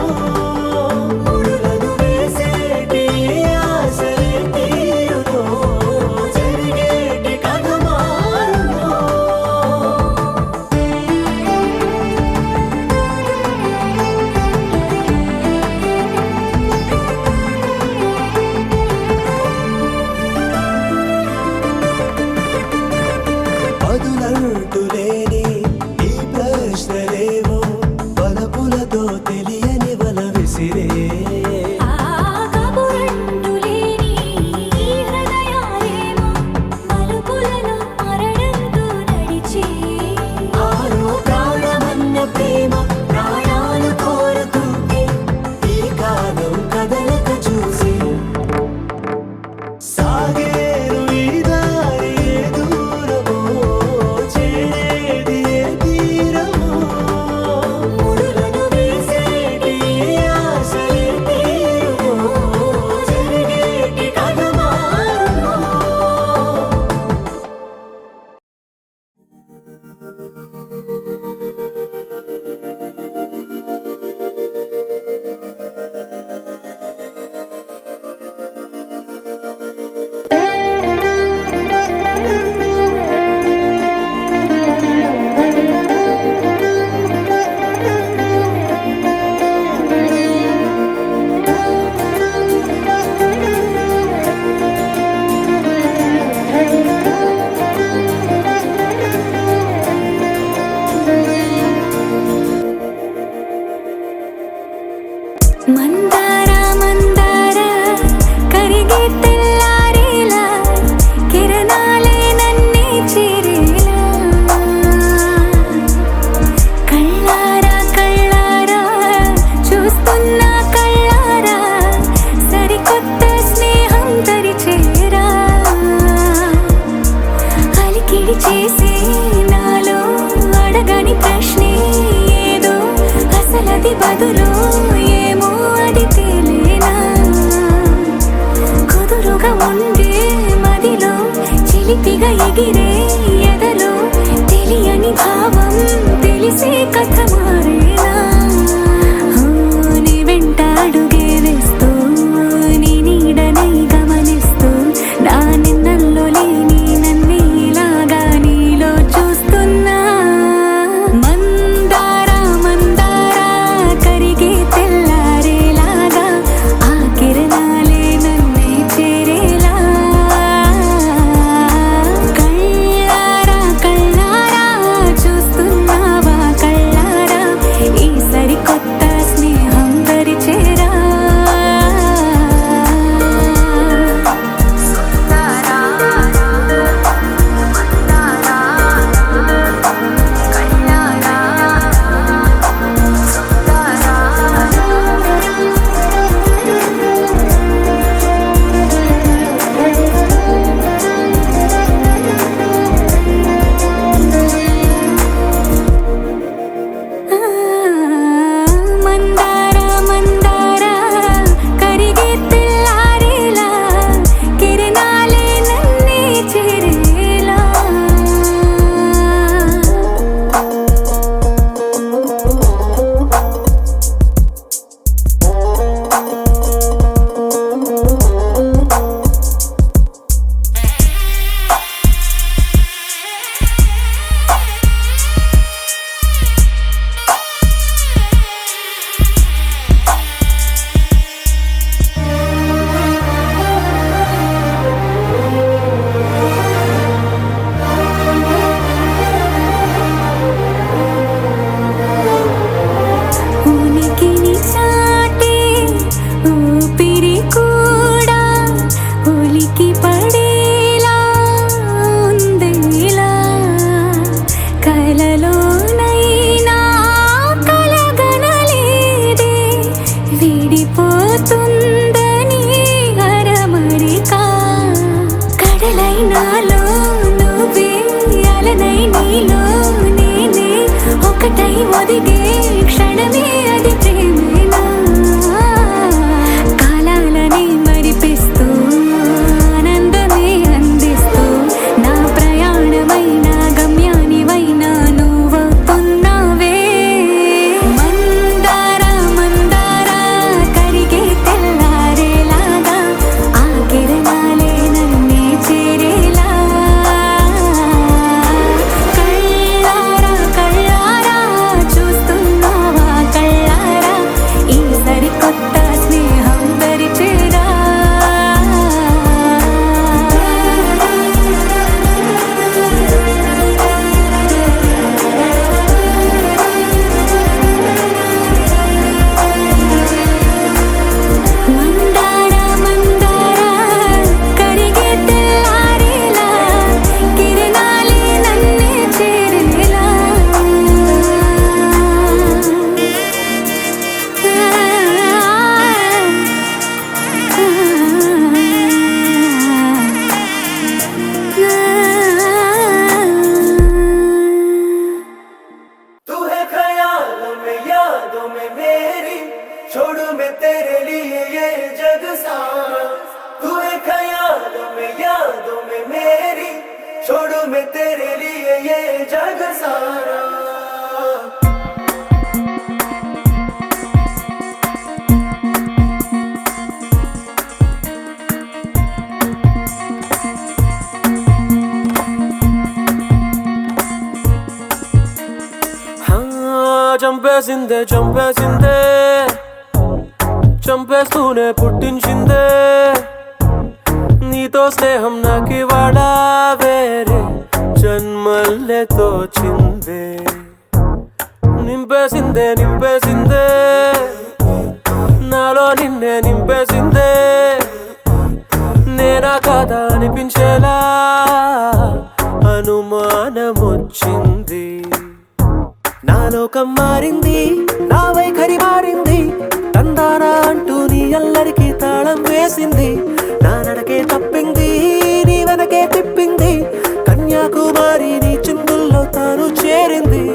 మందార మందార కరిగే తెల్లారేలా కిరణాలే నన్నే చేరేలా కళ్ళారా కళ్ళారా చూస్తున్నా కళ్ళారా సరికొత్త స్నేహం తరిచేరా అలికిడి చేసే నాలో అడగని ప్రశ్నే ఏదో అసలది బదులు ఏమో అది తేలేనా కుదురుగా ఉండే మదిలో చిలిపిగా ఎగిరే ఎదలో తెలియని భావం తెలిసే కథ మారేనా నీ వెంట అడుగే వేస్తూ నీ నీడనై గమనిస్తూ నా నిన్నల్లో లేని నన్నే ఇలాగా నీలో చూస్తున్నా మందార మందార కరిగే తెల్లారేలాగా ఆ కిరణాలే నన్నే చేరేలా కళ్ళారా కళ్ళారా చూస్తున్నావా కళ్ళారా ఈ సరికొత్త స్నేహం పరిచేరా మందార మందార కరిగే తెల్లారేలా కిరణాలే నన్నే చేరేలా ఉనికిని చాటే ఊపిరి కూడా ఉలికి పడేలా ఉందేలా కలలోనైనా కలగనలేదే విడిపోతుందని అరమరిక కడలైనాలో నువ్వే అలనై నీలో నేనే ఒకటై ఒదిగే క్షణమే అది ప్రేమేనా కాలాలని మరిపిస్తూ ఆనందమే అందిస్తూ నా ప్రయాణమైన గమ్యానివైనా నువ్వవుతున్నావే మందార మందార కరిగే తెల్లారేలాగా ఆ కిరణాలే నన్నే చేరేలా కళ్ళారా కళ్ళారా చూస్తున్నావా కళ్ళారా ఈ సరికొత్త స్నేహం పరిచేరా మందార మందార కరిగే తెల్లారేలా కిరణాలే నన్నే చేరేలా तू है ख्यालों में यादों में मेरी छोड़ू मैं तेरे लिए ये जग सारा तू है ख्यालों में यादों में मेरी छोड़ू मैं तेरे लिए ये जग सारा చంపేసిందే చంపేసిందే చంపేస్తూనే పుట్టించిందే నీతో స్నేహం నాకివాడ వేరే జన్మల్లే తోచిందే నింపేసిందే నింపేసిందే నా అనిపించేలా అనుమానమొచ్చింది. నా లోకం మారింది, నా వైఖరి మారింది. తందానా అంటూ నీ అల్లరికి తాళం వేసింది. నా నడకే తప్పింది, నీ వెనకే తిప్పింది. కన్యాకుమారి నీ చిందుల్లో తాను చేరింది.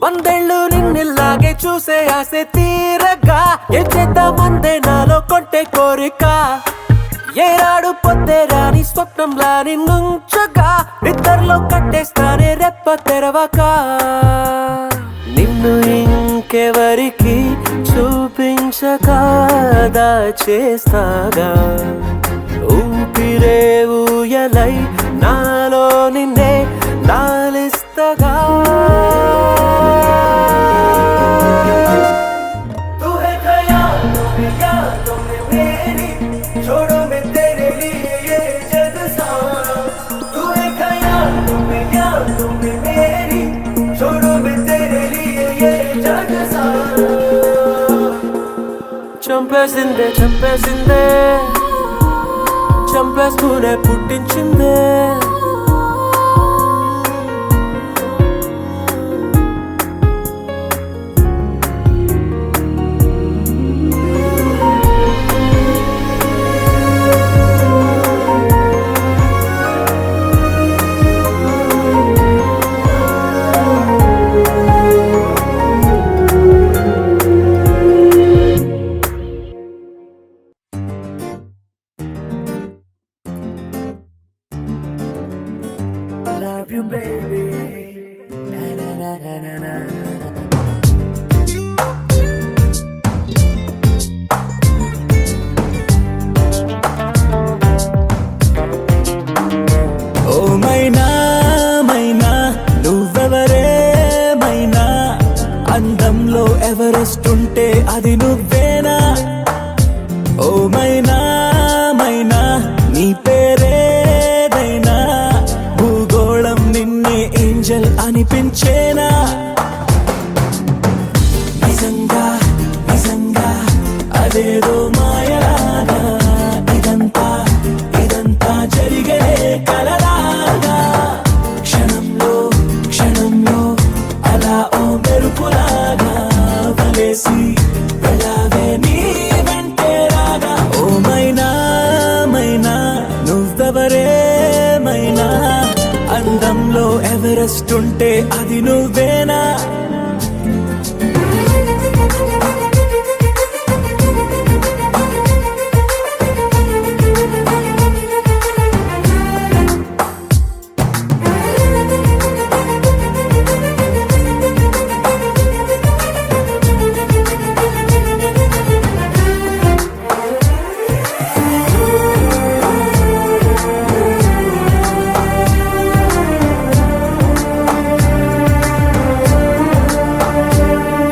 వందేళ్ళు నిన్నిలాగే చూసే ఆశ తీరగా ఏం చేద్దామందే నాలో కొంటే కోరిక. ఏనాడు పొద్దే రాని స్వప్నంలా నిన్నుంచగా నిద్రలో కట్టేస్తానే రెప్ప తెరవక. నిన్ను ఇంకెవరికి చూపించక దాచేస్తాగా. ఊపిరే ఊయలై నాలో నిన్నే లాలిస్తగా. చంపేసిందే చంపేసిందే చంపేస్తూనే పుట్టించిందే. Love you, baby. Na na na na na na. ఓ మైనా మైనా నువ్వెవరే మైనా, అందంలో ఎవరెస్ట్ ఉంటే అది నువ్వేనా. ఓ మైనా మైనా నీ పేరేదైనా, భూగోళం నిన్నే ఏంజల్ అనిపించేనా. నిజంగా నిజంగా అదేదో మాయలాగా, ఇదంతా ఇదంతా జరిగే కలలాగా. క్షణంలో క్షణంలో అలా ఓ మెరుపులాగా వలేసి వెళ్ళావే నీ వెంటే రాగా. ఓ మైనా మైనా నువ్వెవరే మైనా, అందంలో ఎవరెస్ట్ ఉంటే అది నువ్వేనా.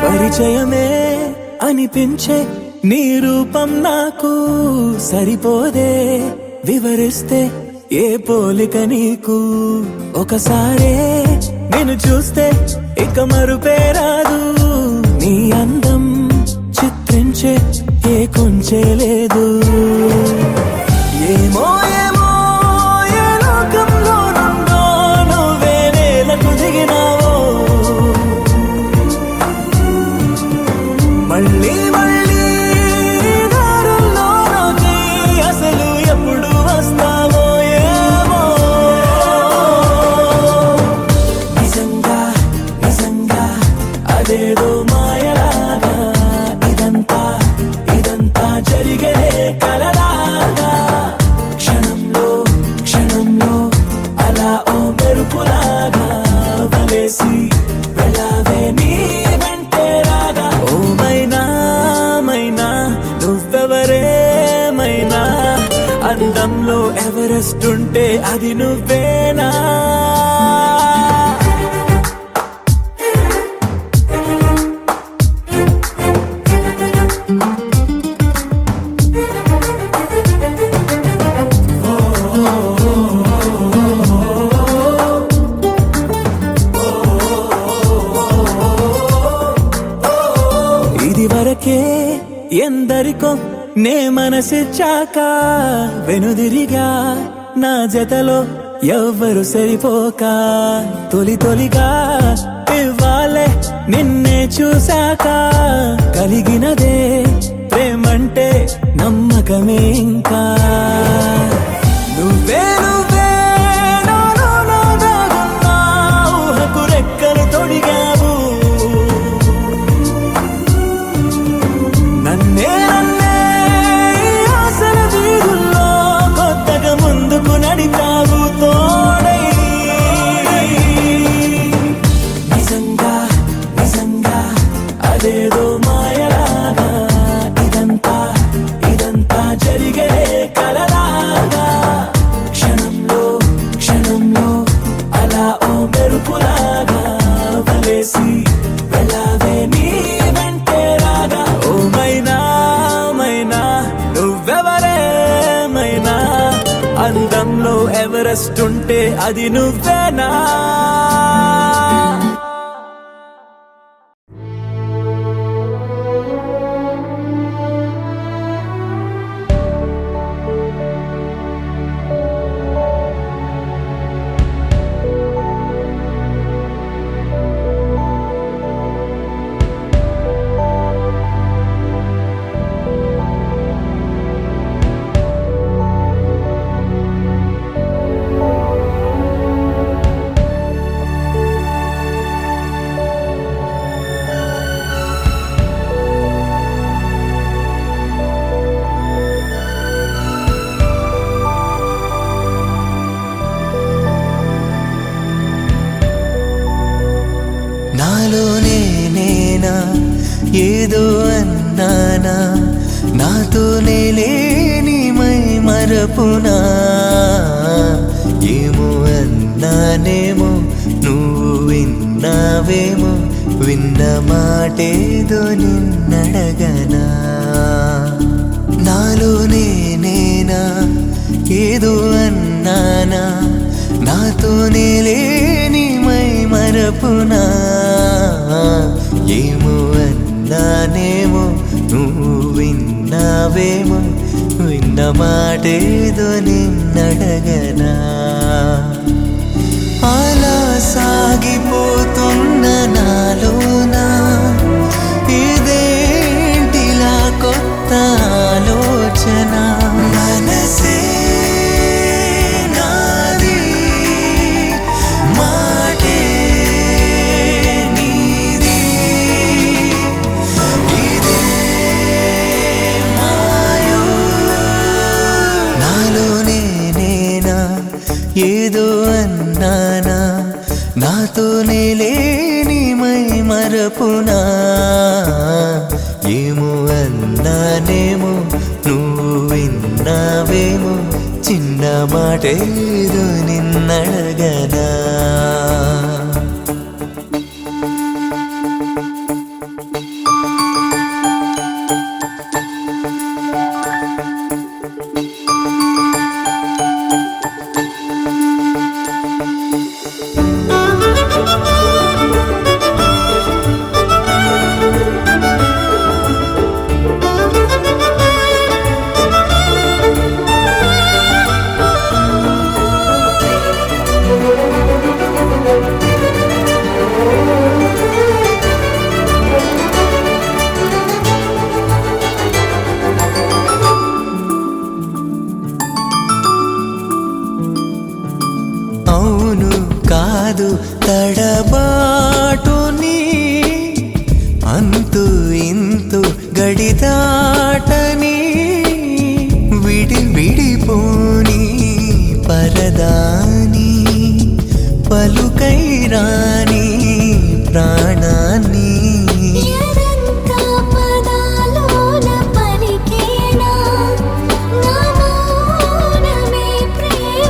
పరిచయమే అనిపించే నీ రూపం నాకు సరిపోదే. వివరిస్తే ఏ పోలిక నీకు. ఒకసారే నేను చూస్తే ఇక మరుపే రాదు. నీ అందం చిత్రించే ఏ కొంచె లేదు. ఏమో ఏమో ఏ లోకంలో నుండో నువ్వే నేలకు దిగినావో. మళ్ళీ మళ్ళీ దారుల్లోకి అసలు ఎప్పుడు వస్తావో ఏమో. నిజంగా నిజంగా అదేదో ఎవరెస్ట్ ఉంటే అది నువ్వేనా ఇది వరకే ఎందరికో నే మనసిచ్చాక వెనుదిరిగా నా జతలో ఎవ్వరు సరిపోక తొలిగా ఇవ్వాలే నిన్నే చూశాక కలిగినదే ప్రేమంటే నమ్మకమే ఇంకా నువ్వే నాలో దాగున్నా ఊహకు రెక్కలు తొడిగావు నన్నే ఆశల వీధుల్లో కొత్తగా ముందుకు నడిపావు తోడై నిజంగా అదేదో మాయలాగా ఇదంతా జరిగే కలలాగా క్షణంలో అలా ఓ మెరుపులాగా వలేసి వెళ్ళావే నీ వెంటే రాగా ఓ మైనా నువ్వెవరేమైనా అందంలో ఎవరెస్ట్ ఉంటే అది నువ్వేనా నాలోనే నేనా ఏదో అన్నానా నాతోనే లేని మై మరపునా ఏమో అన్నానేమో నువ్వు విన్నావేమో విన్న మాటేదో నిన్నడగనా నాలోనే నేనా ఏదో అన్నానా నాతోనే లేని మై మరపునా ఏమో అన్నానేమో నువ్వు విన్నావేమో విన్న మాటేదో నిన్నడగనా అలా సాగిపోతున్న నాలోనా ఇదేంటిలా కొత్త ఆలోచన మనసే ఏదో అన్నానా నాతోనే లేని మై మరపునా ఏమో అన్నానేమో నువ్వు విన్నావేమో చిన్న మాటేదో నిన్నడగనా అవును కాదు తడబాటుని అంతు ఇంతు గడిదాటని విడిపోని పరదాని పలుకై రాని ప్రాణాన్ని పలికేనా నా మౌనమే ప్రేమ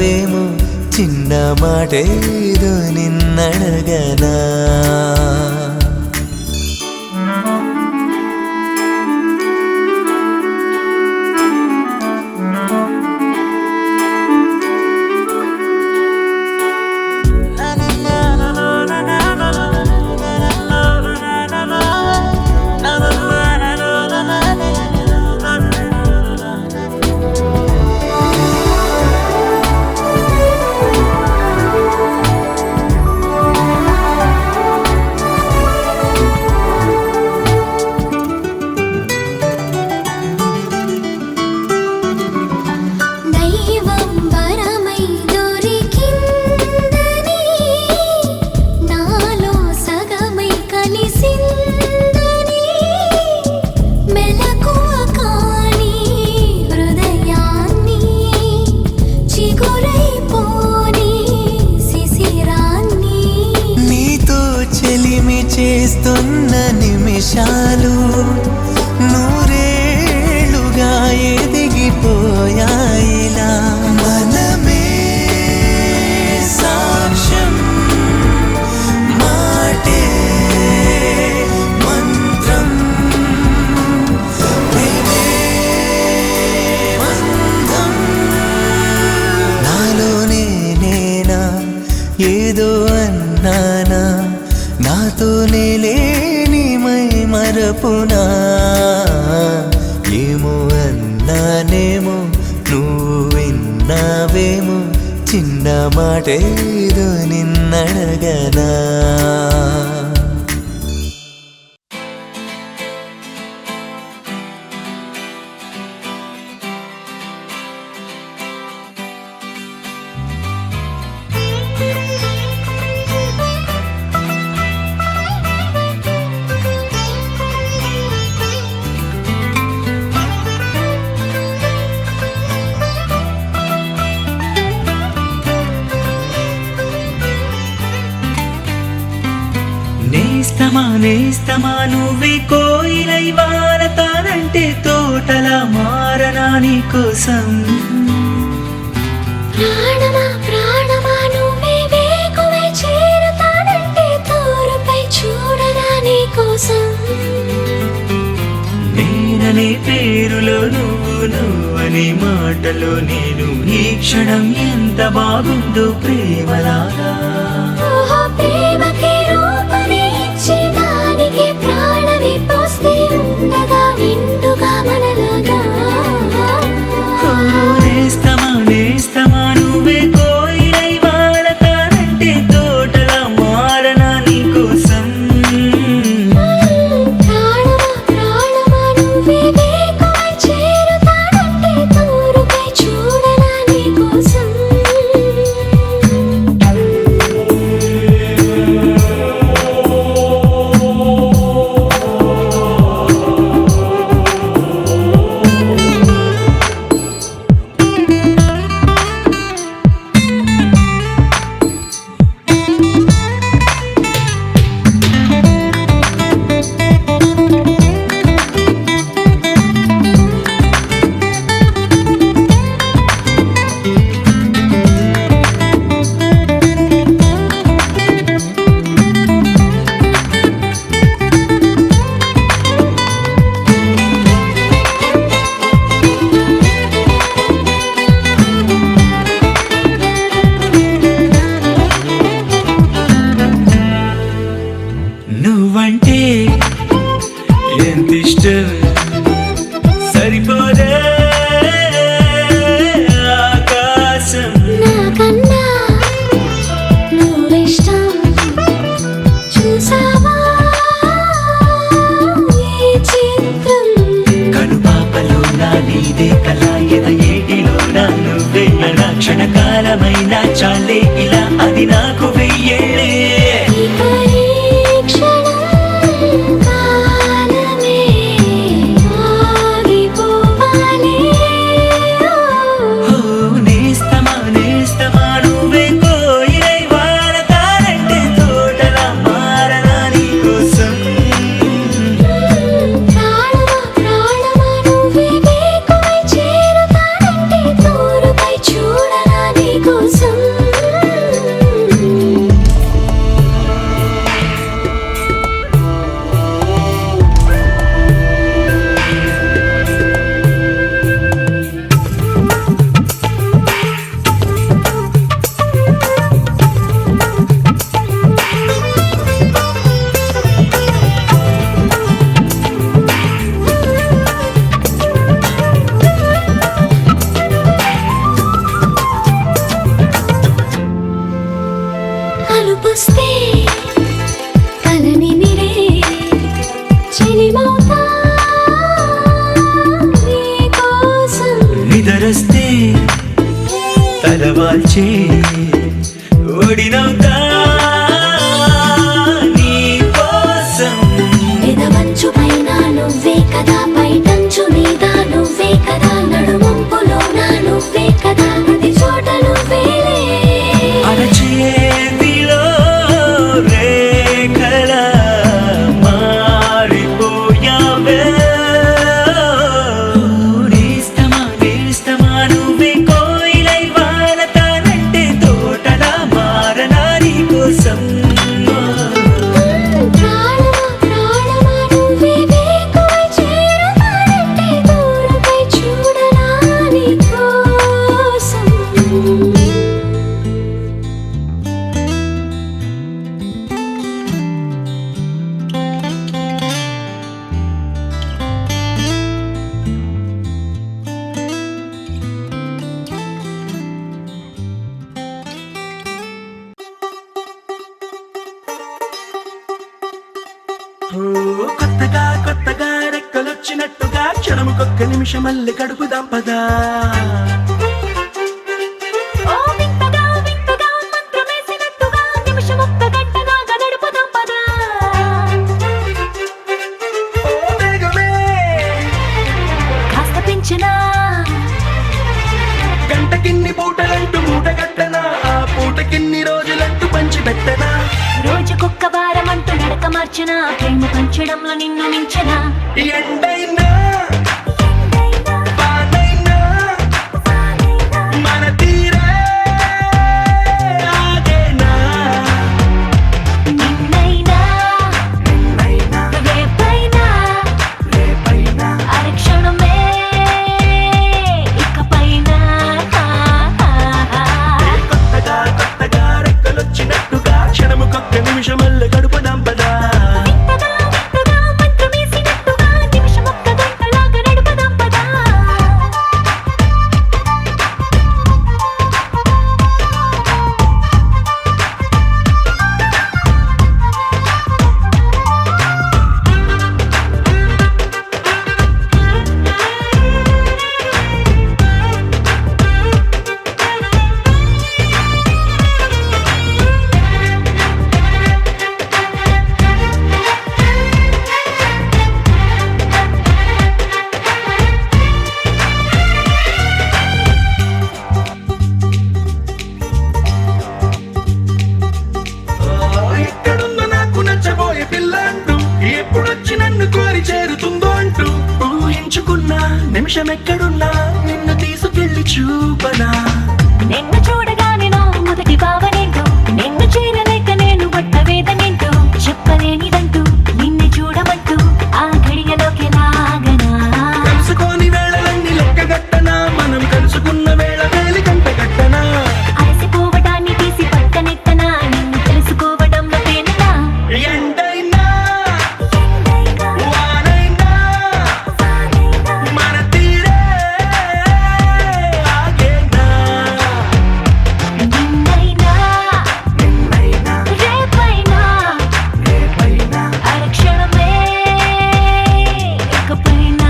విన్నావేమో చిన్న మాటేదో నిన్నడగనా దైవం వరమై దొరికిందని నాలో సగమై కలిసిందని మెలకువ కాని హృదయాన్ని చిగురైపోని శిశిరాన్ని నీతో చెలిమి చేస్తున్న నిమిషాలు నూరేళ్లుగా ఎదిగిపోయాయిలా మనమే సాక్ష్యం మాటే మంత్రం ప్రేమే బంధం నాలోనే నేనా ఏదో అన్నానా నాతోనే లేని మై మరపునా ఏమో అన్నానేమో నువ్వు విన్నావేమో చిన్న మాటేదో నిన్నడగనా నేస్తమా నేస్తమా నువ్వే కోయిలై వారతానంటే తోటలా మారనా నీ కోసం ప్రాణమా ప్రాణమా నువ్వే వేకువై చేరుతానంటే తోరుపై చూడనా నీ కోసం నేననే పేరులో నువ్వు నువ్వనే మాటలో నేను ఈ క్షణం ఎంత బాగుందో ప్రేమలాగా ఓహో ప్రేమకి రూపని ఇచ్చి దానికి ప్రాణమి పోస్తే ఉండగా నిండుగా మనలాగా నేస్తమా నేస్తమా నువ్వే కోయిలై వారతానంటే తోటలా మారనా నీ కోసం ప్రాణమా ప్రాణమా నువ్వే వేకువై చేరుతానంటే తోరుపై చూడనా నీ కోసం నువ్వంటే ఎంత ఇష్టం సరిపోదే ఆకాశం నాకన్నా నువ్విష్టం చూసావా ఈ చిత్రం కనుపాపలో నా నీదే కళ ఎద ఏటిలో నా నువ్వే నా క్షణకాలమైన చాలే ఇలా అది నాకు వెయ్యేళ్ళే ఈ పరీక్షణం కాలమే ఆగిపోవాలి ఓ నేస్తమా నేస్తమా నువ్వే కోయిలై వారతానంటే తోటలా మారనా నీ కోసం ప్రాణమా ప్రాణమా నువ్వే వేకువై చేరుతానంటే తోరుపై చూడనా నీ కోసం వాల్చే ఓడినవుతా నీ కోసం. పెదవంచు పైన నువ్వే కదా, పైటంచు మీద నువ్వే కదా, నడుమంపులోన నువ్వే కదా, ప్రతి చోట నువ్వేలే. అరచేతిలో రేఖల మారిపోయావే. నేస్తమా నువ్వే కోయిలై వాలతానంటే తోటలా మారనా నీ కోసం. ప్రాణమా ప్రాణమా నువ్వే వేకువై చేరతానంటే దూరమై చూడనా నీ కోసం. కొత్తగా రెక్కలొచ్చినట్టుగా క్షణముకొక్క నిమిషం మళ్ళీ కడుపుదాం పదా. ఓ వింతగా వింతగా మంత్రమేసినట్టుగా నిమిషం ఒక్క గంటగా గడుపుదాం పదా. కాస్త పెంచనా గంటకిన్ని పూటలంటూ మూట కట్టనా, ఆ పూటకిన్ని రోజులంటూ పంచి పెట్టనా. రోజుకొక్క వారం అంటూ నడక మార్చనా, ప్రేమ పంచడంలో నిన్ను మించనా. ఎండైనా వానైనా మన తీరే ఆగేనా. నిన్నైనా రేపైనా అరక్షణమే ఇకపైన. కొత్తగా రెక్కలొచ్చినట్టుగా క్షణముకొక్క నిమిషం మళ్ళీ గడుపుదాం పదా. వింతగా వింతగా మంత్రమేసినట్టుగా నిమిషం ఒక్క గంటలాగా నడుపుదాం పదా. ఎక్కడుందో నాకు నచ్చబోయే పిల్ల అంటూ, ఎప్పుడొచ్చి నన్ను కోరి చేరుతుందో అంటూ ఊహించుకున్నా నిమిషం ఎక్కడున్నా నిన్ను తీసుకెళ్ళి చూపనా. నిన్ను చూడగానే నా మొదటి భావనేంటో, నిన్ను చేరలేక నేను పడ్డ వేదనేంటో, చెప్పలేనిదంటూ నిన్ను చూడమంటూ ఆ గడియలోకి లాగనా. కలుసుకోని వేళలన్నీ లెక్క గట్టనా, మనం కలుసుకున్న వేళ వేలి కంట గట్టనా. అలసిపోవటాన్ని తీసి పక్కనెట్టనా, నిన్ను తెలుసుకోవడంలో తేనెనా. ఎండైనా వానైనా మన తీరే ఆగేనా. నిన్నైనా రేపైనా అరక్షణమే ఇకపైన.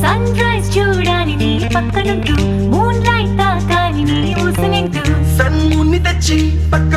సన్ రైజ్ చూడాలి నీ పక్కనుంటూ, మూన్ లైట్ తాకాలి నీ ఊసనింటూ. సన్ముని తెచ్చి పక్క